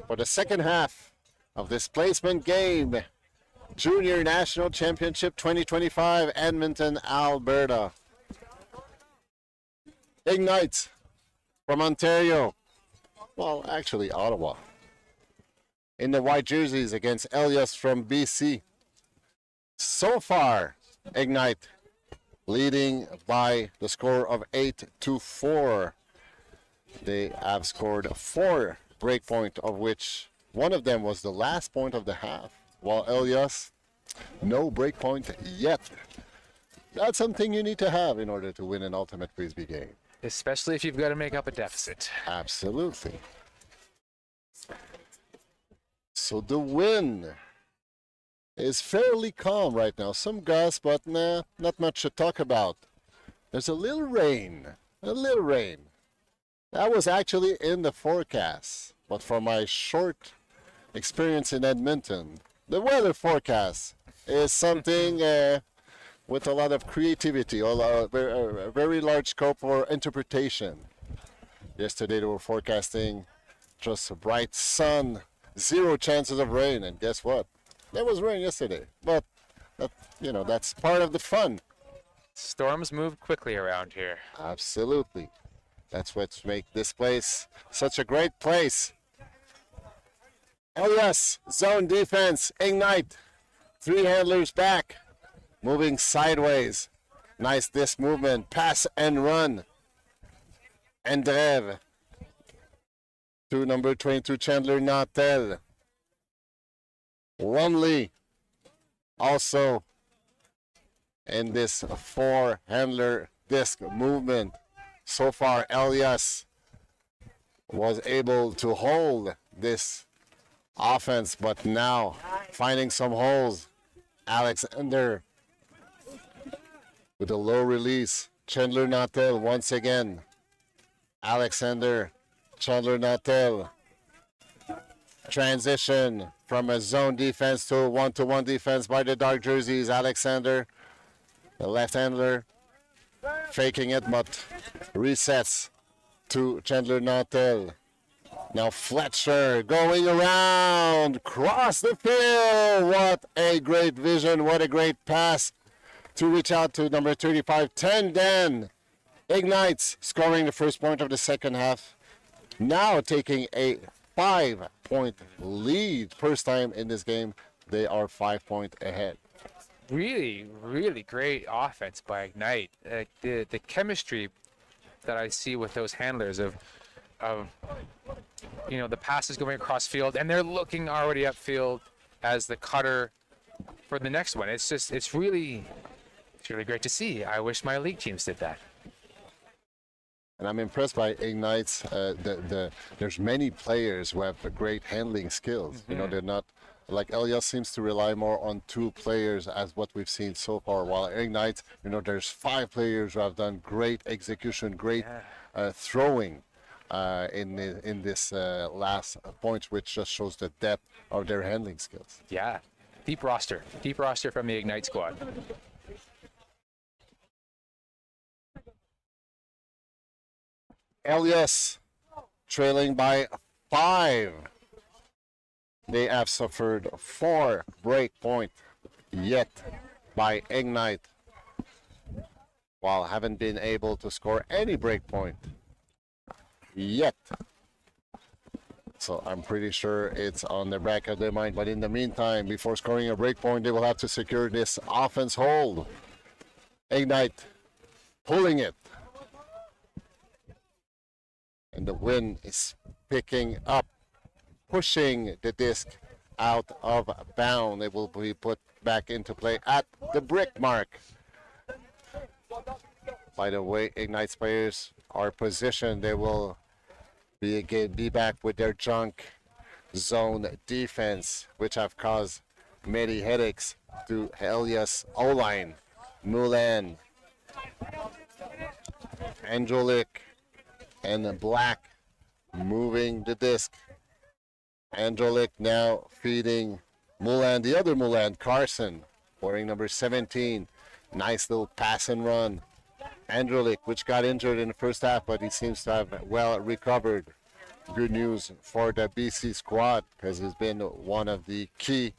for the second half of this placement game. Junior National Championship 2025, Edmonton, Alberta. Ignite from Ontario. Well, actually, Ottawa. In the white jerseys against Helios from BC. So far, Ignite leading by the score of 8-4. They have scored 4 breakpoint, of which one of them was the last point of the half, while Helios, no breakpoint yet. That's something you need to have in order to win an ultimate frisbee game. Especially if you've got to make up a deficit. Absolutely. So the wind is fairly calm right now. Some gusts, but nah, not much to talk about. There's a little rain. A little rain. That was actually in the forecast. But for my short experience in Edmonton, the weather forecast is something with a lot of creativity, a very large scope for interpretation. Yesterday they were forecasting just a bright sun, 0 chances of rain, and guess what? There was rain yesterday, but that's part of the fun. Storms move quickly around here. Absolutely. That's what makes this place such a great place. Helios, zone defense, Ignite. 3 handlers back, moving sideways. Nice disc movement, pass and run. And Drev to number 22, Chandler Nautel. Lonely also in this 4-handler disc movement. So far, Helios was able to hold this offense, but now finding some holes. Alexander with a low release. Chandler Nautel once again. Alexander, Chandler Nautel. Transition from a zone defense to a 1-to-1 defense by the dark jerseys. Alexander, the left handler, faking it, but resets to Chandler Nautel. Now Fletcher going around, cross the field. What a great vision, what a great pass to reach out to number 35, Dan. Ignites, scoring the first point of the second half. Now taking a 5-point lead. First time in this game, they are 5 points ahead. Really, really great offense by Ignite. The chemistry that I see with those handlers of the passes going across field, and they're looking already upfield as the cutter for the next one. It's really great to see. I wish my league teams did that. And I'm impressed by Ignite's. There's many players who have great handling skills. Mm-hmm. They're not like Helios seems to rely more on 2 players as what we've seen so far. While Ignite, there's 5 players who have done great execution, great throwing in this last point, which just shows the depth of their handling skills. Yeah, deep roster from the Ignite squad. Helios trailing by 5. They have suffered 4 break point yet by Ignite, while haven't been able to score any break point yet. So I'm pretty sure it's on the back of their mind. But in the meantime, before scoring a break point, they will have to secure this offense hold. Ignite pulling it. And the wind is picking up, pushing the disc out of bound. It will be put back into play at the brick mark. By the way, Ignite's players are positioned. They will be back with their junk zone defense, which have caused many headaches to Helios O-line. Mulan, Angelic, and Black moving the disc. Angelic now feeding Mulan, the other Mulan, Carson, wearing number 17. Nice little pass and run. Angelic, which got injured in the first half, but he seems to have well recovered. good news for the BC squad because he's been one of the key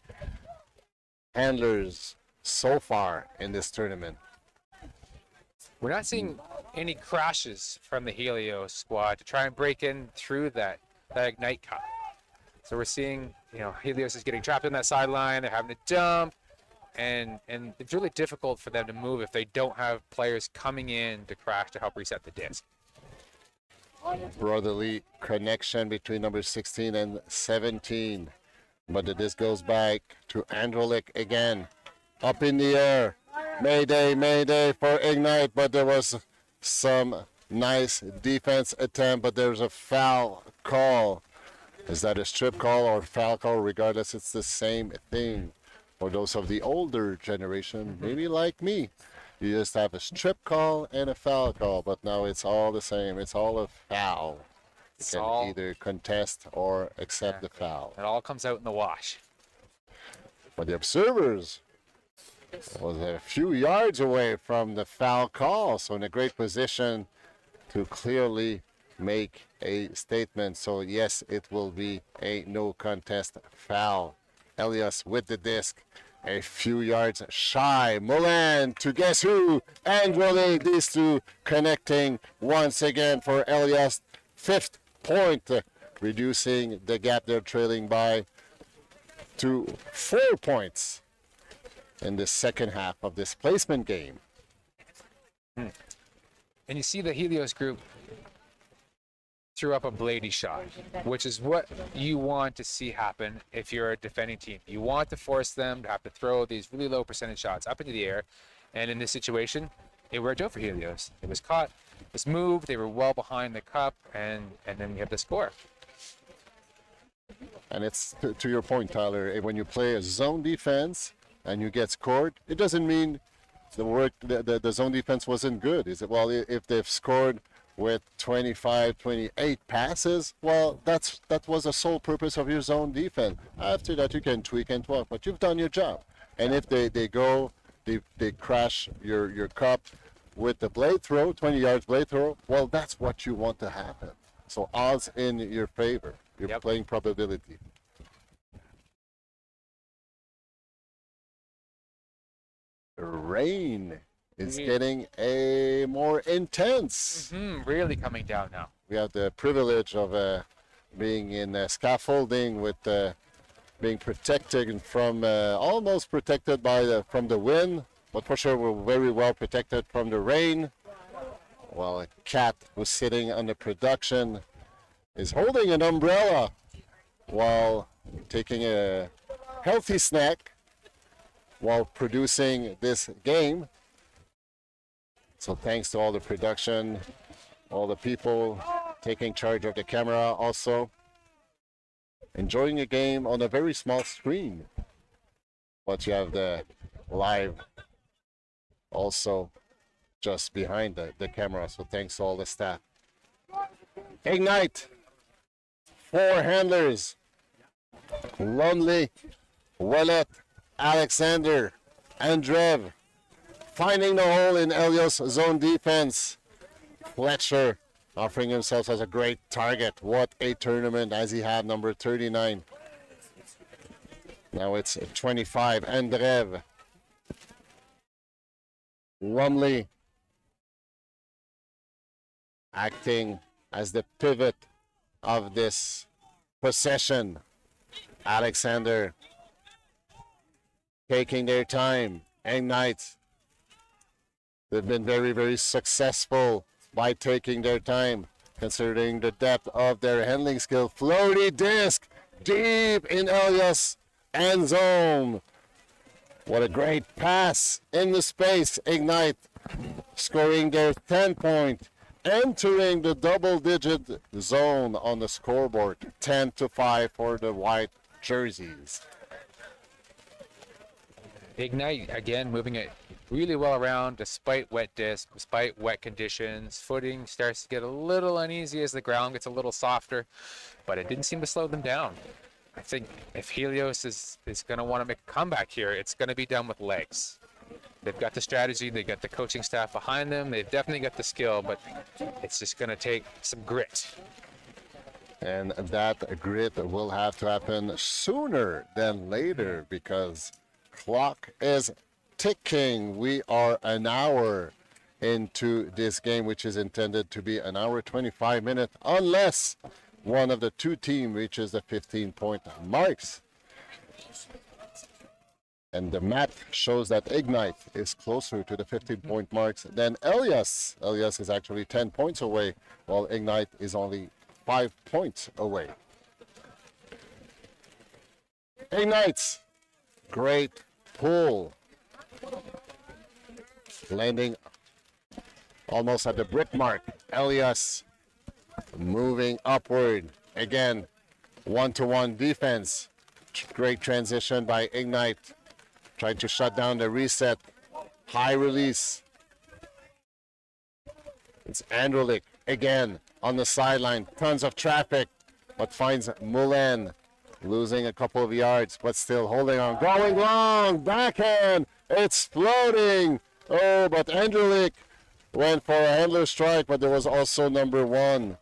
handlers so far in this tournament. We're not seeing any crashes from the Helios squad to try and break in through that Ignite Cup. So we're seeing, Helios is getting trapped in that sideline. They're having to dump, and it's really difficult for them to move if they don't have players coming in to crash to help reset the disc. Brotherly connection between number 16 and 17. But the disc goes back to Androlik again. Up in the air. Mayday, mayday for Ignite, but there was some nice defense attempt, but there's a foul call. Is that a strip call or foul call? Regardless, it's the same thing. For those of the older generation, maybe like me, you just have a strip call and a foul call, but now it's all the same. It's all a foul. You can either contest or accept the foul. It all comes out in the wash. But the observers was a few yards away from the foul call, so in a great position to clearly make a statement. So yes, it will be a no contest foul. Helios with the disc, a few yards shy. Moulin to guess who? Androle, these two connecting once again for Helios. 5th point, reducing the gap they're trailing by to 4 points in the second half of this placement game. And you see the Helios group threw up a Blady shot, which is what you want to see happen if you're a defending team. You want to force them to have to throw these really low percentage shots up into the air. And in this situation, it worked out for Helios. It was caught, it was moved, they were well behind the cup, and then we have the score. And it's to your point, Tyler, when you play a zone defense and you get scored, it doesn't mean the zone defense wasn't good. Is it? Well, if they've scored with 25, 28 passes, well, that was the sole purpose of your zone defense. After that, you can tweak and talk, but you've done your job. And if they crash your cup with the blade throw, 20 yards blade throw, well, that's what you want to happen. So odds in your favor. You're playing probability. Rain is getting a more intense. Really coming down now. We have the privilege of being in scaffolding with being protected from almost protected from the wind, but for sure we're very well protected from the rain. While a cat who's sitting on the production is holding an umbrella while taking a healthy snack while producing this game. So thanks to all the production, all the people taking charge of the camera, also enjoying a game on a very small screen. But you have the live also just behind the camera. So thanks to all the staff. Ignite. 4 handlers. Lonely, Wallet, Alexander, Andreev. Finding the hole in Helios zone defense. Fletcher offering himself as a great target. What a tournament as he had, number 39. Now it's 25. Andreev. Lumley acting as the pivot of this possession. Alexander taking their time. Ignite. They've been very, very successful by taking their time, considering the depth of their handling skill. Floaty disc deep in Helios end zone. What a great pass in the space. Ignite scoring their 10 point, entering the double-digit zone on the scoreboard. 10-5 for the white jerseys. Ignite, again, moving it really well around despite wet disc, despite wet conditions. Footing starts to get a little uneasy as the ground gets a little softer, but it didn't seem to slow them down. I think if Helios is going to want to make a comeback here, it's going to be done with legs. They've got the strategy, they've got the coaching staff behind them, they've definitely got the skill, but it's just going to take some grit. And that grid will have to happen sooner than later because clock is ticking. We are an hour into this game, which is intended to be an hour 25 minutes, unless one of the two teams reaches the 15-point marks. And the math shows that Ignite is closer to the 15-point marks than Helios. Helios is actually 10 points away, while Ignite is only 5 points away. Ignites, great pull. Landing almost at the brick mark. Helios moving upward. Again, one-to-one defense. Great transition by Ignite. Trying to shut down the reset. High release. It's Androlik again on the sideline. Tons of traffic, but finds Moulin. Losing a couple of yards, but still holding on. Going long. Backhand. It's floating. Oh, but Androlik went for a handler strike, but there was also number 1.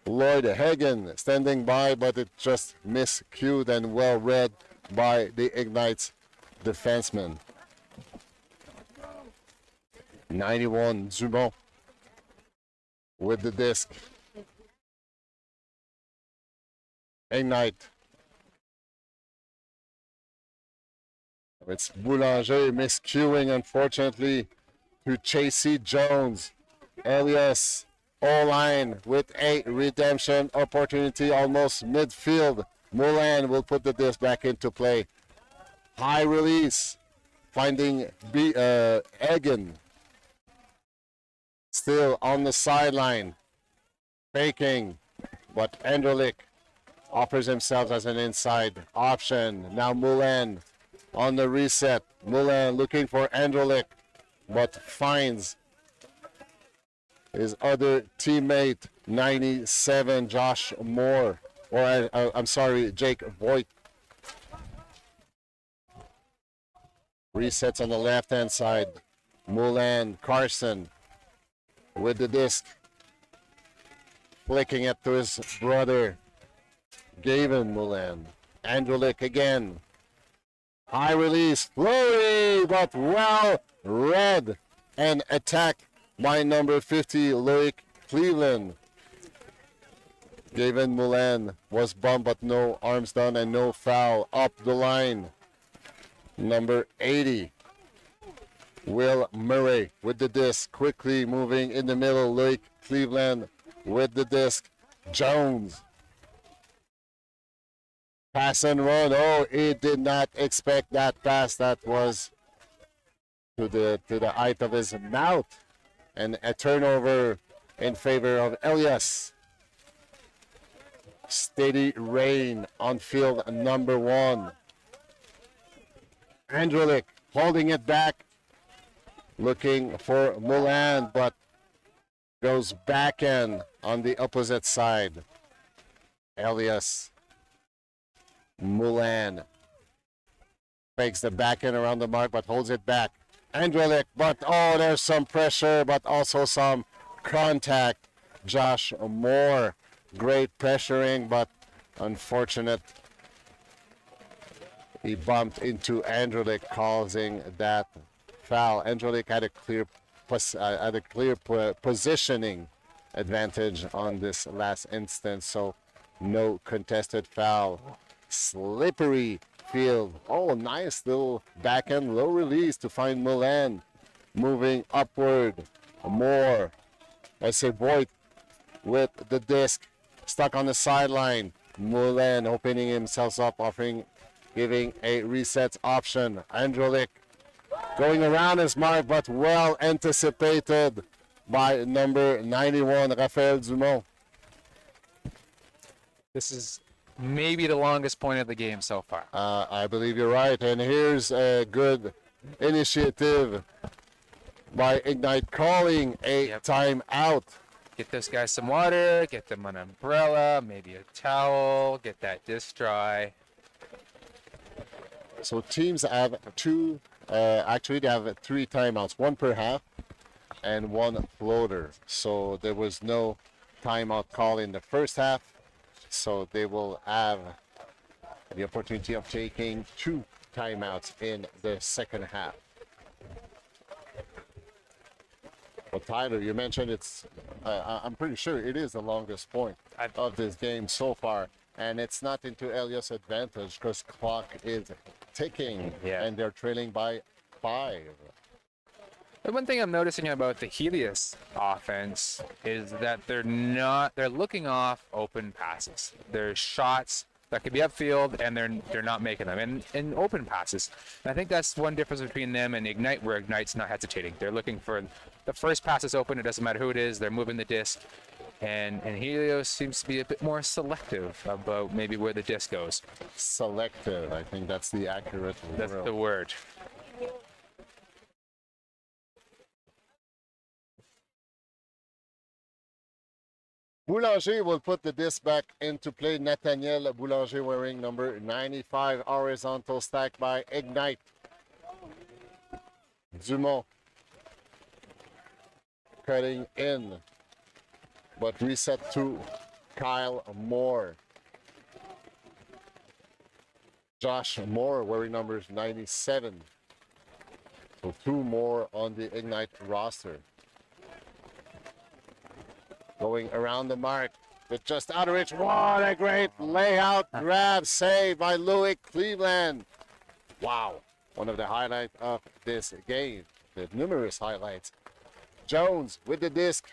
Lloyd Hagen standing by, but it just miscued and well read by the Ignite's defenseman. 91 Dumont with the disc. Ignite. It's Boulanger miscuing, unfortunately, to Chasey Jones. Helios O-line with a redemption opportunity almost midfield. Moulin will put the disc back into play. High release, finding Egan. Still on the sideline, faking, but Androlik offers himself as an inside option. Now Moulin on the reset. Moulin looking for Androlik, but finds his other teammate, 97, Josh Moore, or I'm sorry, Jake Voigt. Resets on the left-hand side. Moulin, Carson with the disc. Flicking it to his brother, Gavin Moulin. Androlik again. High release, floaty, but well read and attacked by number 50, Loic Cleveland. Gavin Moulin was bumped, but no arms done and no foul. Up the line, number 80, Will Murray with the disc, quickly moving in the middle. Loic Cleveland with the disc. Jones. Pass and run. Oh, he did not expect that pass. That was to the height of his mouth. And a turnover in favor of Helios. Steady rain on field number 1. Androlik holding it back. Looking for Moulin, but goes back in on the opposite side. Helios. Moulin fakes the back end around the mark, but holds it back. Androlik, but oh, there's some pressure, but also some contact. Josh Moore, great pressuring, but unfortunate. He bumped into Androlik, causing that foul. Androlik had a clear positioning advantage on this last instance, so no contested foul. Slippery field. Oh, nice little backhand low release to find Moulin. Moving upward. More. I say Voigt with the disc. Stuck on the sideline. Moulin opening himself up, giving a reset option. Androlik going around his mark, but well anticipated by number 91, Raphael Dumont. This is maybe the longest point of the game so far. I believe you're right. And here's a good initiative by Ignite calling a timeout. Get those guys some water, get them an umbrella, maybe a towel, get that disc dry. So teams have actually they have 3 timeouts, 1 per half and 1 floater. So there was no timeout call in the first half. So they will have the opportunity of taking 2 timeouts in the second half. Well, Tyler, you mentioned it's, I'm pretty sure it is the longest point of this game so far. And it's not into Helios' advantage because clock is ticking and they're trailing by 5. The one thing I'm noticing about the Helios offense is that they're looking off open passes. There's shots that could be upfield and they're not making them in open passes. And I think that's one difference between them and Ignite, where Ignite's not hesitating. They're looking for the first pass is open. It doesn't matter who it is. They're moving the disc. And Helios seems to be a bit more selective about maybe where the disc goes. Selective, I think that's the accurate word. That's the word. Boulanger will put the disc back into play. Nathaniel Boulanger wearing number 95, horizontal stack by Ignite. Dumont cutting in, but reset to Kyle Moore. Josh Moore wearing numbers 97. So 2 more on the Ignite roster. Going around the mark with just out of reach. What a great layout grab save by Louis Cleveland. Wow. One of the highlights of this game. The numerous highlights. Jones with the disc.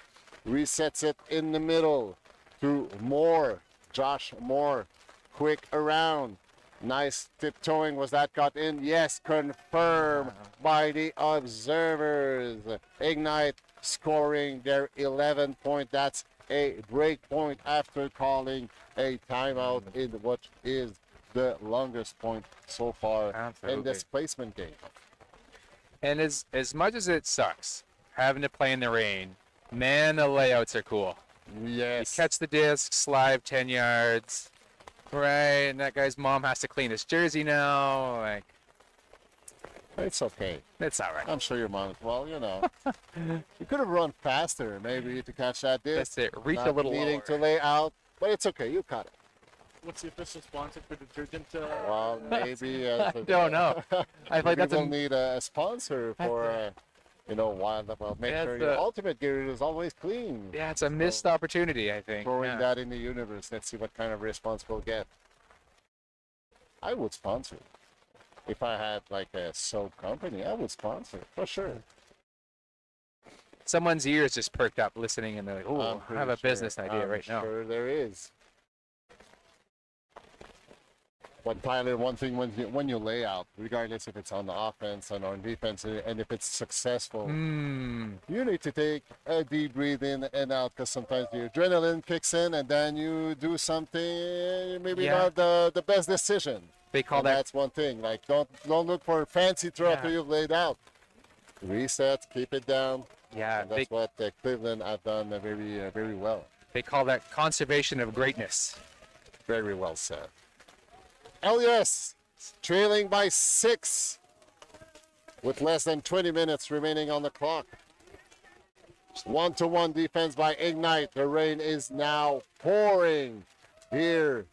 Resets it in the middle to Moore. Josh Moore. Quick around. Nice tiptoeing. Was that got in? Yes, confirmed by the observers. Ignite scoring their 11th point. That's a break point after calling a timeout in what is the longest point so far in this placement game. And as much as it sucks having to play in the rain, man, the layouts are cool. Yes. You catch the disc, slide 10 yards, right? And that guy's mom has to clean his jersey now. Like, it's okay. It's all right. I'm sure your mom, well, you know, you could have run faster maybe to catch that disc. That's it. Reach Not a little needing lower. to lay out, but it's okay. You caught it. What's the official sponsor for detergent? Well, maybe. I don't know. I feel like that's we'll need a sponsor for, you know, well, make sure your ultimate gear is always clean. Yeah, it's a missed opportunity, I think. Throwing that in the universe. Let's see what kind of response we'll get. I would sponsor. If I had like a soap company, I would sponsor for sure. Someone's ears just perked up listening, and they're like, "Oh, I have a business idea right now." Sure, there is. But Tyler, one thing when you lay out, regardless if it's on the offense and on defense, and if it's successful, you need to take a deep breath in and out, because sometimes the adrenaline kicks in, and then you do something maybe not the best decision. They call that. That's one thing. Like don't look for a fancy throw after you've laid out. Reset, keep it down. Yeah, and that's what Cleveland have done very well. They call that conservation of greatness. Very well said. Helios trailing by 6 with less than 20 minutes remaining on the clock. 1-to-1 defense by Ignite. The rain is now pouring here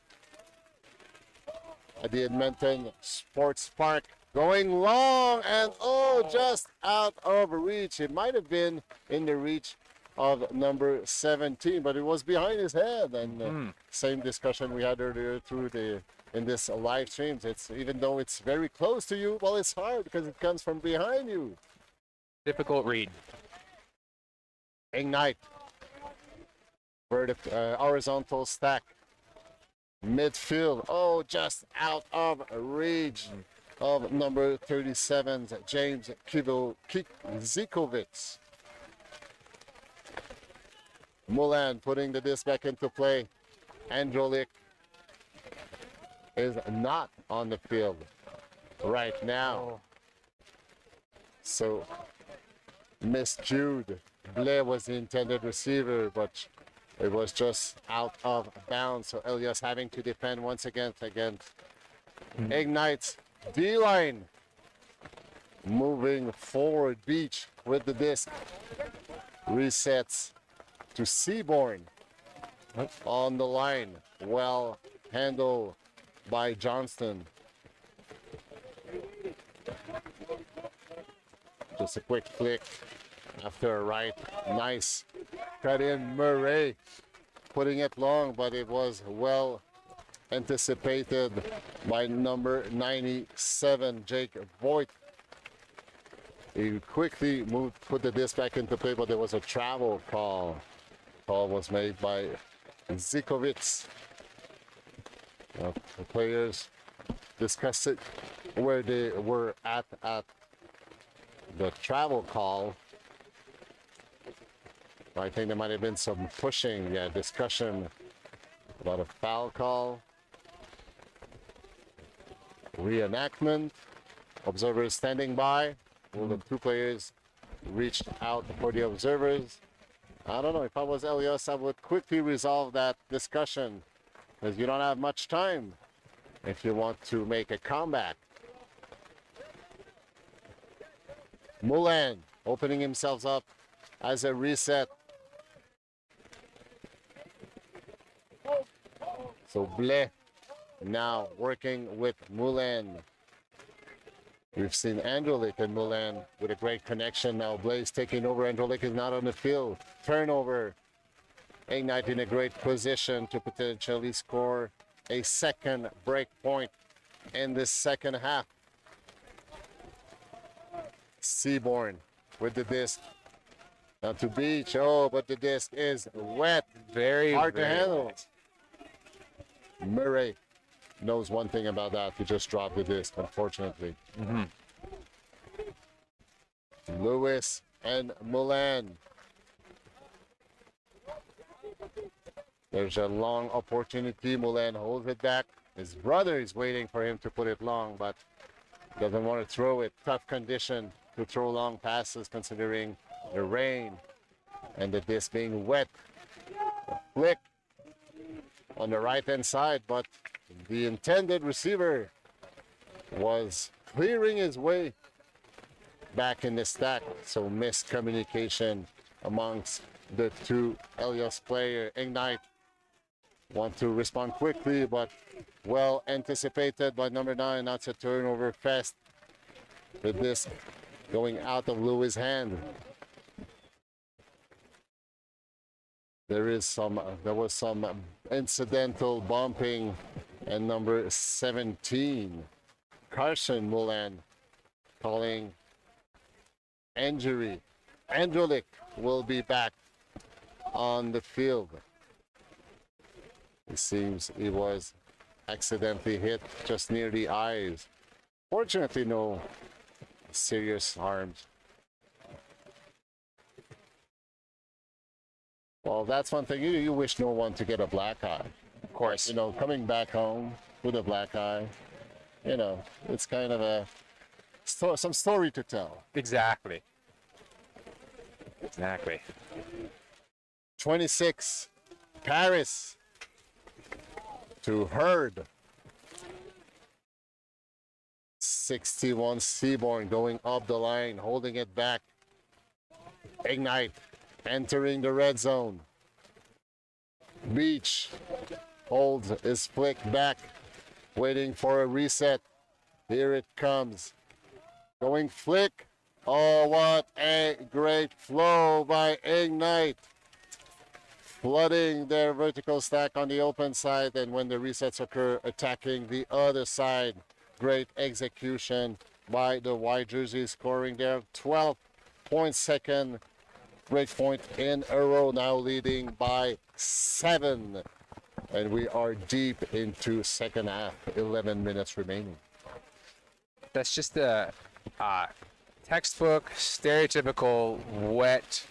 at the Edmonton Sports Park. Going long and just out of reach. It might have been in the reach of number 17, but it was behind his head. And same discussion we had earlier in this live streams. It's even though it's very close to you, well, it's hard because it comes from behind you. Difficult read. Ignite. Horizontal stack. Midfield. Just out of reach of number 37, James Zikovic. Mulan putting the disc back into play. Androlik is not on the field right now. So miscued. Blair was the intended receiver, but it was just out of bounds. So Helios having to defend once again against Ignite. D-line moving forward. Beach with the disc. Resets to Seaborn on the line. well handled by Johnston. Just a quick flick after a right. Nice cut in Murray, putting it long, but it was well anticipated by number 97, Jake Voigt. He quickly put the disc back into play, but there was a travel call. Call was made by Zikovic. The players discussed it where they were at the travel call. I think there might have been some pushing, discussion about a foul call. Reenactment. Observers standing by. Well, the two players reached out for the observers. I don't know, if I was Helios, I would quickly resolve that discussion because you don't have much time if you want to make a comeback. Moulin opening himself up as a reset. So Blais now working with Moulin. We've seen Androlik and Moulin with a great connection. Now Blais taking over. Androlik is not on the field. Turnover. Ignite in a great position to potentially score a second break point in the second half. Seaborn with the disc. Now to Beach. Oh, but the disc is wet. Very hard to very handle. wet. Murray knows one thing about that. He just dropped the disc, unfortunately. Lewis and Moulin. There's a long opportunity. Moulin holds it back. His brother is waiting for him to put it long, but doesn't want to throw it. Tough condition to throw long passes considering the rain and the disc being wet. A flick on the right-hand side, but the intended receiver was clearing his way back in the stack. So miscommunication amongst the two Helios players. Ignite want to respond quickly, but well anticipated by number 9. That's a turnover fest. The disc going out of Lewis' hand. There was some incidental bumping, and number 17, Carson Moulin, calling injury. Androlik will be back on the field. It seems he was accidentally hit just near the eyes. Fortunately, no serious harms. Well, that's one thing. You wish no one to get a black eye. Of course. You know, coming back home with a black eye, you know, it's kind of some story to tell. Exactly. Exactly. 26, Paris to Hurd. 61, Seaborn going up the line, holding it back. Ignite entering the red zone. Beach holds his flick back, waiting for a reset. Here it comes. Going flick. Oh, what a great flow by Ignite. Flooding their vertical stack on the open side, and when the resets occur, attacking the other side. Great execution by the white jersey, scoring their 12.2 break point in a row, now leading by 7. And we are deep into second half, 11 minutes remaining. That's just a textbook, stereotypical, wet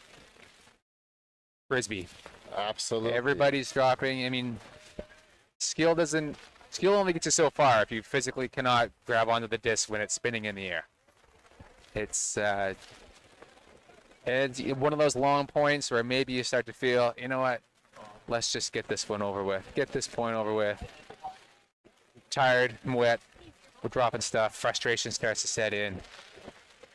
frisbee. Absolutely. Everybody's dropping. I mean, skill only gets you so far if you physically cannot grab onto the disc when it's spinning in the air. It's one of those long points where maybe you start to feel, you know what, let's just get this one over with. Get this point over with. Tired, I'm wet, we're dropping stuff, frustration starts to set in.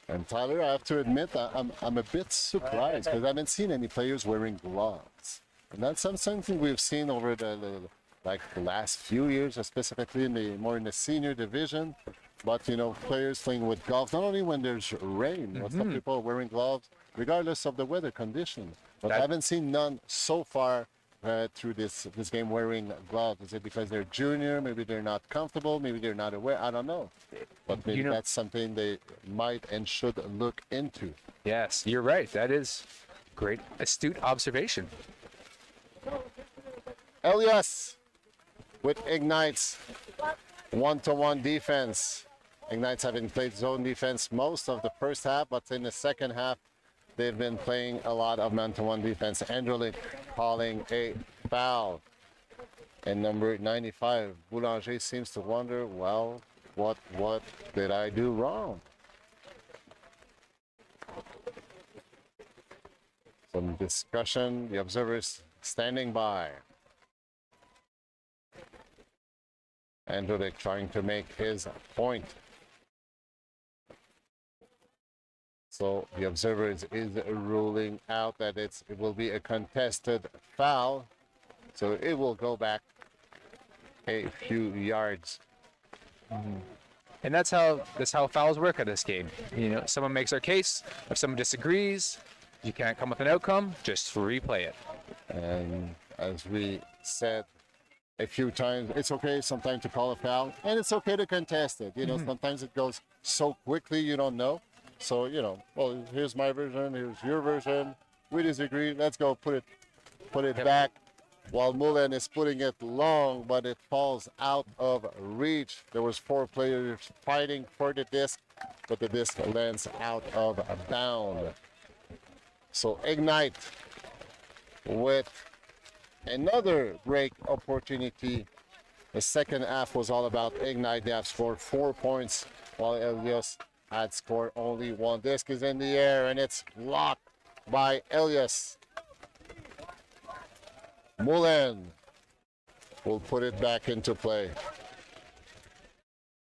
And Tyler, I have to admit, I'm a bit surprised because I haven't seen any players wearing gloves. And that's something we've seen over the like the last few years, specifically more in the senior division. But you know, players playing with gloves, not only when there's rain, but some people are wearing gloves regardless of the weather condition. But I haven't seen none so far through this game wearing gloves. Is it because they're junior? Maybe they're not comfortable. Maybe they're not aware. I don't know. But maybe that's something they might and should look into. Yes, you're right. That is great, astute observation. Helios with Ignite's one-to-one defense. Ignite's having played zone defense most of the first half, but in the second half, they've been playing a lot of man-to-one defense. Androlic calling a foul. And number 95, Boulanger seems to wonder, well, what did I do wrong? Some discussion, the observers standing by. Androlic trying to make his point. So the observers is ruling out that it will be a contested foul. So it will go back a few yards. And that's how fouls work in this game. You know, someone makes their case. If someone disagrees, you can't come with an outcome. Just replay it. And as we said a few times, it's okay sometimes to call a foul, and it's okay to contest it. You know, sometimes it goes so quickly you don't know. So, you know, well, here's my version, here's your version. We disagree. Let's go put it back. While Mullen is putting it long, but it falls out of reach. There was 4 players fighting for the disc, but the disc lands out of bound. So Ignite with another break opportunity. The second half was all about Ignite. They have scored 4 points, while Helios had scored only 1. Disc is in the air, and it's blocked by Helios. Mullen will put it back into play.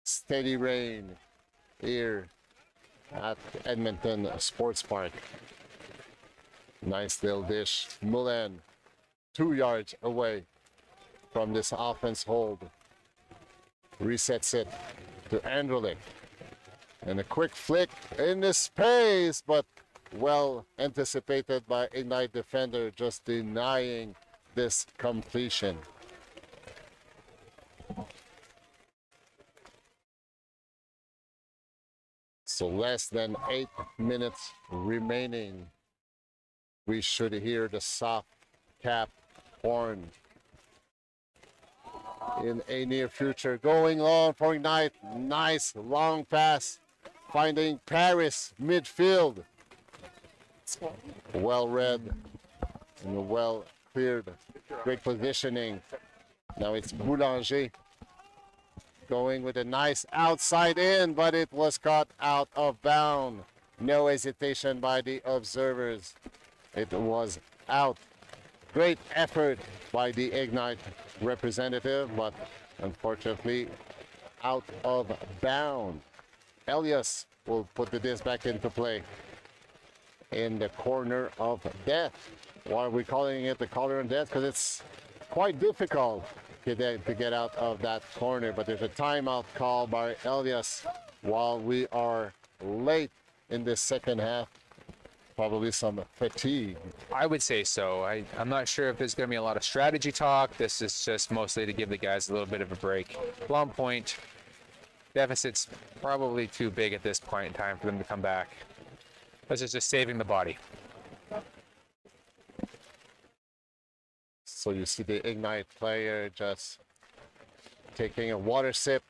Steady rain here at Edmonton Sports Park. Nice little dish. Mullen 2 yards away from this offense hold. Resets it to Androlic. And a quick flick in the space, but well anticipated by Ignite defender, just denying this completion. So less than 8 minutes remaining. We should hear the soft cap horn in a near future. Going on for Ignite. Nice long pass. Finding Paris midfield. Well read and well cleared. Great positioning. Now it's Boulanger going with a nice outside in, but it was caught out of bound. No hesitation by the observers. It was out. Great effort by the Ignite representative, but unfortunately out of bound. Helios will put the disc back into play in the corner of death. Why are we calling it the corner of death? Because it's quite difficult to get out of that corner. But there's a timeout call by Helios while we are late in the second half. Probably some fatigue. I would say so. I'm not sure if there's going to be a lot of strategy talk. This is just mostly to give the guys a little bit of a break. Long point. Deficit's probably too big at this point in time for them to come back. This is just saving the body. So you see the Ignite player just taking a water sip,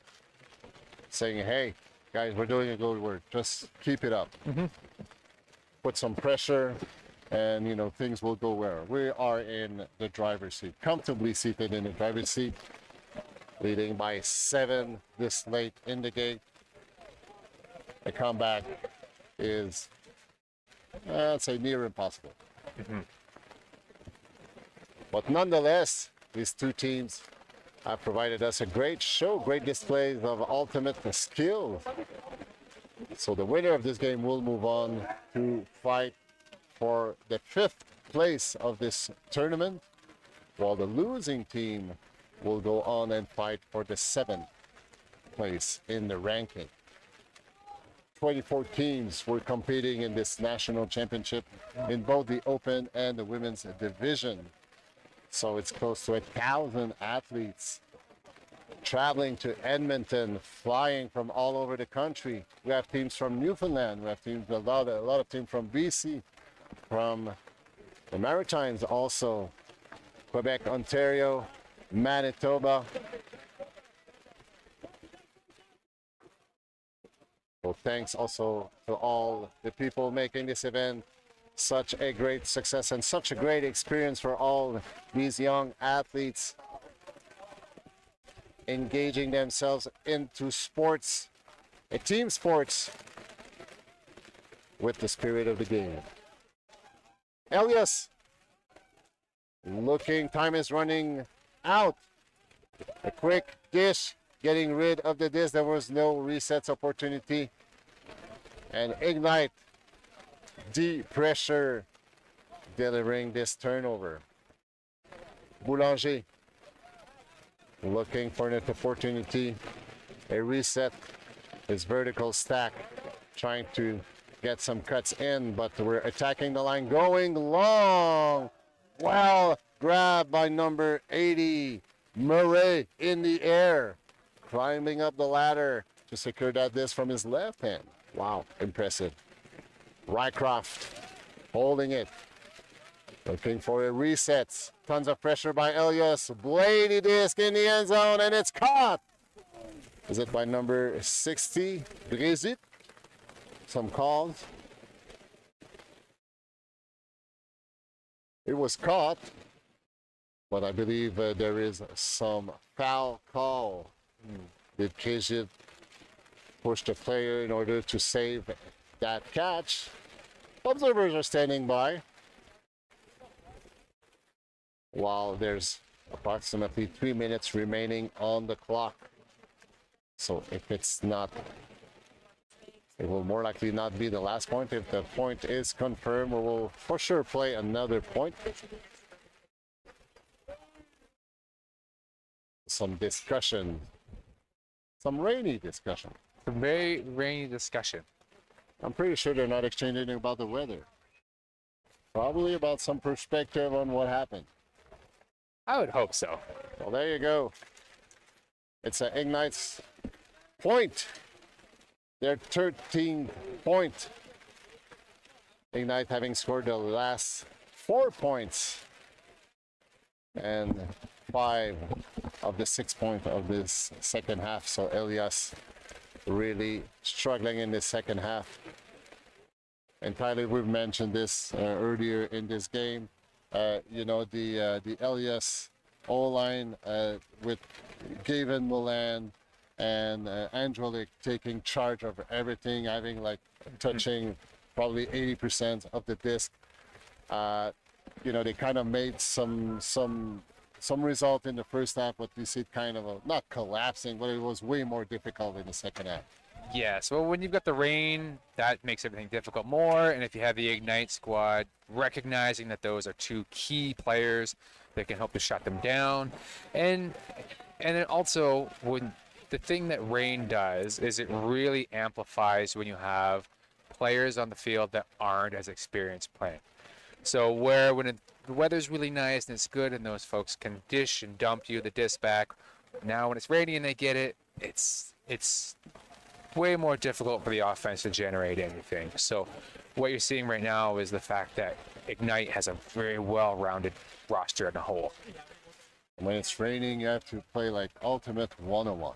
saying, hey, guys, we're doing a good work. Just keep it up. Put some pressure, and, you know, things will go well. We are in the driver's seat, comfortably seated in the driver's seat, leading by 7 this late in the game. The comeback is, I'd say, near impossible. But nonetheless, these two teams have provided us a great show, great displays of ultimate skill. So the winner of this game will move on to fight for the 5th place of this tournament, while the losing team will go on and fight for the 7th place in the ranking. 24 teams were competing in this national championship in both the open and the women's division. So it's close to 1,000 athletes traveling to Edmonton, flying from all over the country. We have teams from Newfoundland, we have teams, a lot of teams from BC, from the Maritimes also, Quebec, Ontario, Manitoba. So thanks also to all the people making this event such a great success and such a great experience for all these young athletes engaging themselves into sports, team sports, with the spirit of the game. Helios, time is running out. A quick dish, getting rid of the dish. There was no resets opportunity. And Ignite, deep pressure, delivering this turnover. Boulanger, looking for an opportunity. A reset, his vertical stack, trying to get some cuts in, but we're attacking the line, going long. Well, grabbed by number 80, Murray in the air, climbing up the ladder to secure that disc from his left hand. Wow, impressive. Rycroft holding it, looking for a reset. Tons of pressure by Helios. Bladey disc in the end zone, and it's caught. Is it by number 60, Brigitte? Some calls. It was caught, but I believe there is some foul call. Did Kejit push the player in order to save that catch? Observers are standing by, while there's approximately 3 minutes remaining on the clock. So if it's not, it will more likely not be the last point. If the point is confirmed, we will for sure play another point. Some discussion, some rainy discussion. A very rainy discussion. I'm pretty sure they're not exchanging about the weather. Probably about some perspective on what happened. I would hope so. Well, there you go. It's an Ignite's point. Their 13th point. Ignite having scored the last 4 points. And 5 of the 6 points of this second half. So Helios really struggling in the second half. And Tyler, we've mentioned this earlier in this game. You know, the Helios O-line with Gavin Milan and Angelic taking charge of everything, having like touching probably 80% of the disc. You know, they kind of made some result in the first half, but we see it kind of not collapsing, but it was way more difficult in the second half. Yes, well, when you've got the rain, that makes everything difficult more. And if you have the Ignite squad, recognizing that those are 2 key players that can help to shut them down. And then also, when the thing that rain does is it really amplifies when you have players on the field that aren't as experienced playing. So where when the weather's really nice and it's good and those folks can dish and dump you the disc back, now when it's rainy and they get it, it's way more difficult for the offense to generate anything. So what you're seeing right now is the fact that Ignite has a very well-rounded roster in the whole. When it's raining, you have to play like ultimate one-on-one.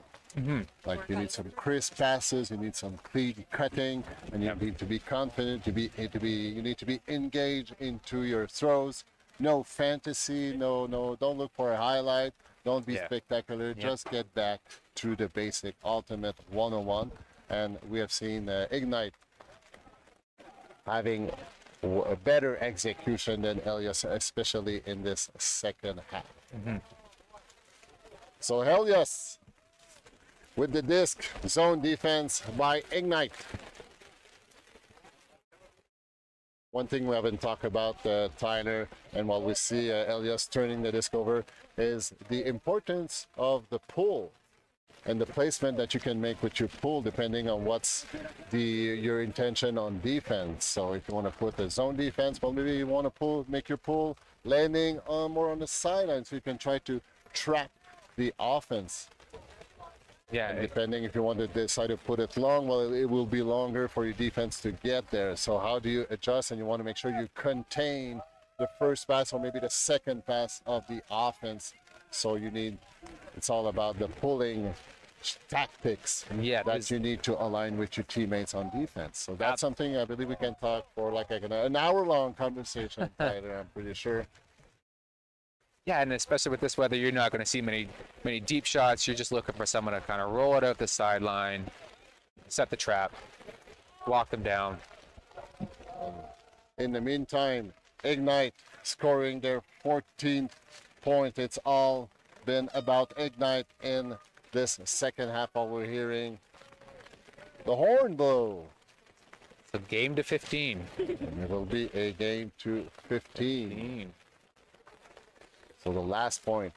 Like you need some crisp passes, you need some clean cutting, and you need to be confident. You need to be engaged into your throws. No fantasy, no. Don't look for a highlight. Don't be spectacular. Just get back to the basic ultimate one-on-one. And we have seen Ignite having a better execution than Helios, especially in this second half. So Helios with the disc, zone defense by Ignite. one thing we haven't talked about, Tyler, and while we see Helios turning the disc over, is the importance of the pull and the placement that you can make with your pull depending on what's your intention on defense. So if you want to put a zone defense, well, maybe you want to make your pull landing more on the sideline so you can try to trap the offense. Yeah. And depending if you want to decide to put it long, well, it will be longer for your defense to get there. So how do you adjust? And you want to make sure you contain the first pass or maybe the second pass of the offense. So it's all about the pulling tactics that you need to align with your teammates on defense. So that's something I believe we can talk for like an hour-long conversation, Tyler, I'm pretty sure. Yeah, and especially with this weather, you're not going to see many deep shots. You're just looking for someone to kind of roll it out the sideline, set the trap, walk them down. In the meantime, Ignite scoring their 14th point. It's all been about Ignite in this second half, while we're hearing the horn blow. So game to 15. And it will be a game to 15. So the last point,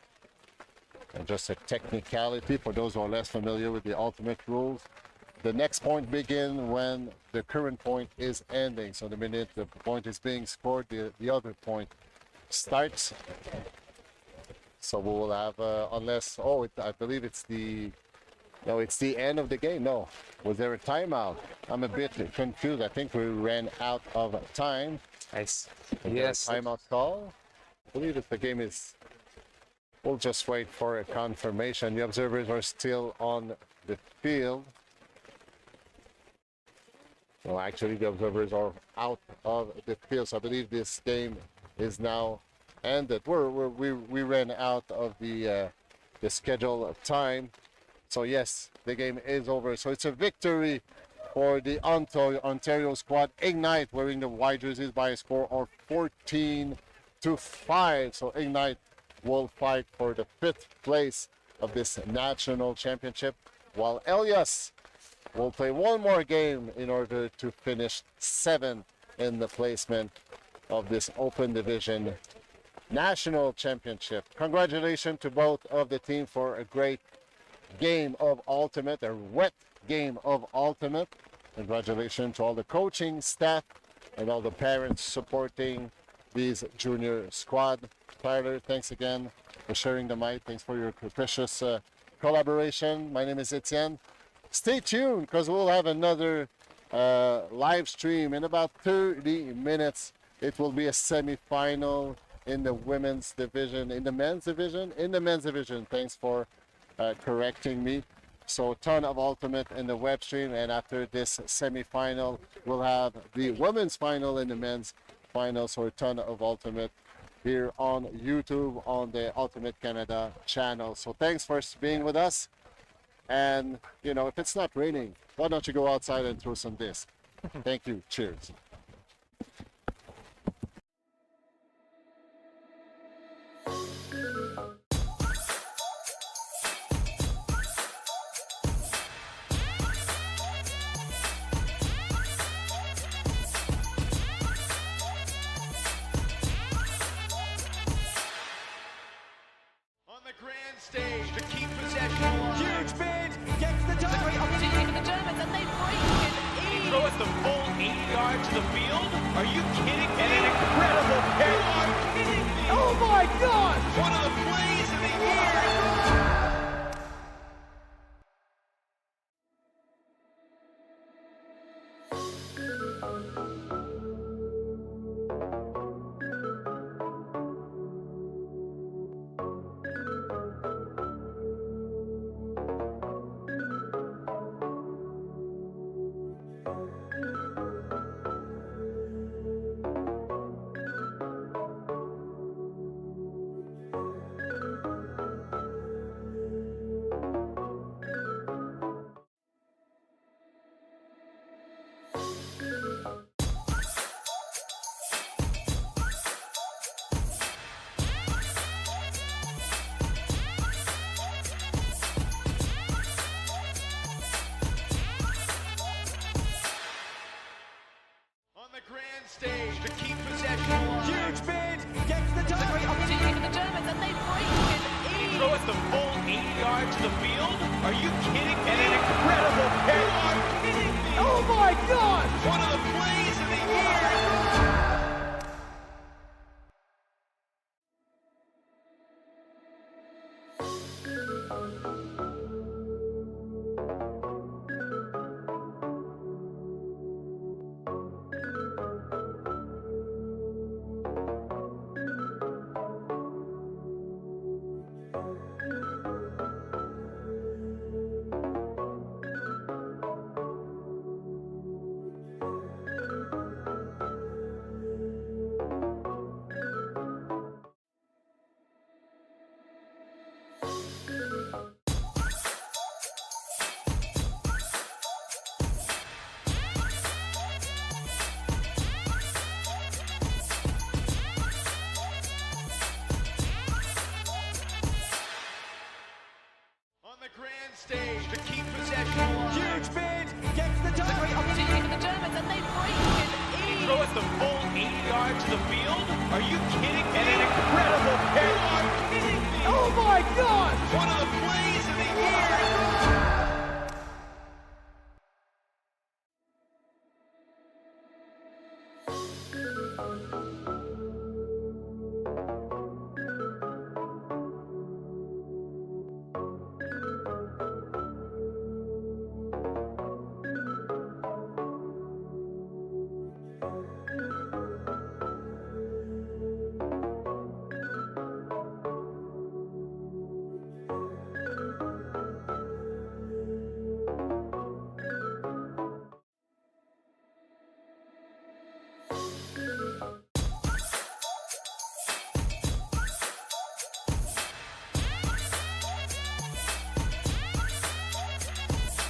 and just a technicality for those who are less familiar with the ultimate rules. The next point begins when the current point is ending. So the minute the point is being scored, the other point starts. So we will have, I believe it's the end of the game. No, was there a timeout? I'm a bit confused. I think we ran out of time. Yes. Timeout call. I believe if the game is, we'll just wait for a confirmation. The observers are still on the field. Well, actually, the observers are out of the field. So I believe this game is now ended. We ran out of the scheduled time. So yes, the game is over. So it's a victory for the Ontario squad. Ignite wearing the white jerseys by a score of 14-5. So Ignite will fight for the 5th place of this national championship, while Helios will play one more game in order to finish 7th in the placement of this open division national championship. Congratulations to both of the team for a great game of ultimate, a wet game of ultimate. Congratulations to all the coaching staff and all the parents supporting these junior squad. Tyler, thanks again for sharing the mic. Thanks for your precious collaboration. My name is Etienne. Stay tuned because we'll have another live stream in about 30 minutes. It will be a semi-final in the women's division, in the men's division. Thanks for correcting me. So a ton of ultimate in the web stream, and after this semi-final, we'll have the women's final and the men's final. So a ton of ultimate here on YouTube on the Ultimate Canada channel. So thanks for being with us. And if it's not raining, why don't you go outside and throw some discs? Thank you. Cheers. Stage to keep possession. Huge bid, gets the target. Great opportunity for the Germans, and they break with ease. Throw it the full 80 yards to the field. Are you kidding me? And an incredible catch. You are kidding me. Oh my God! One of the plays of the year. yard to the field. Are you kidding me?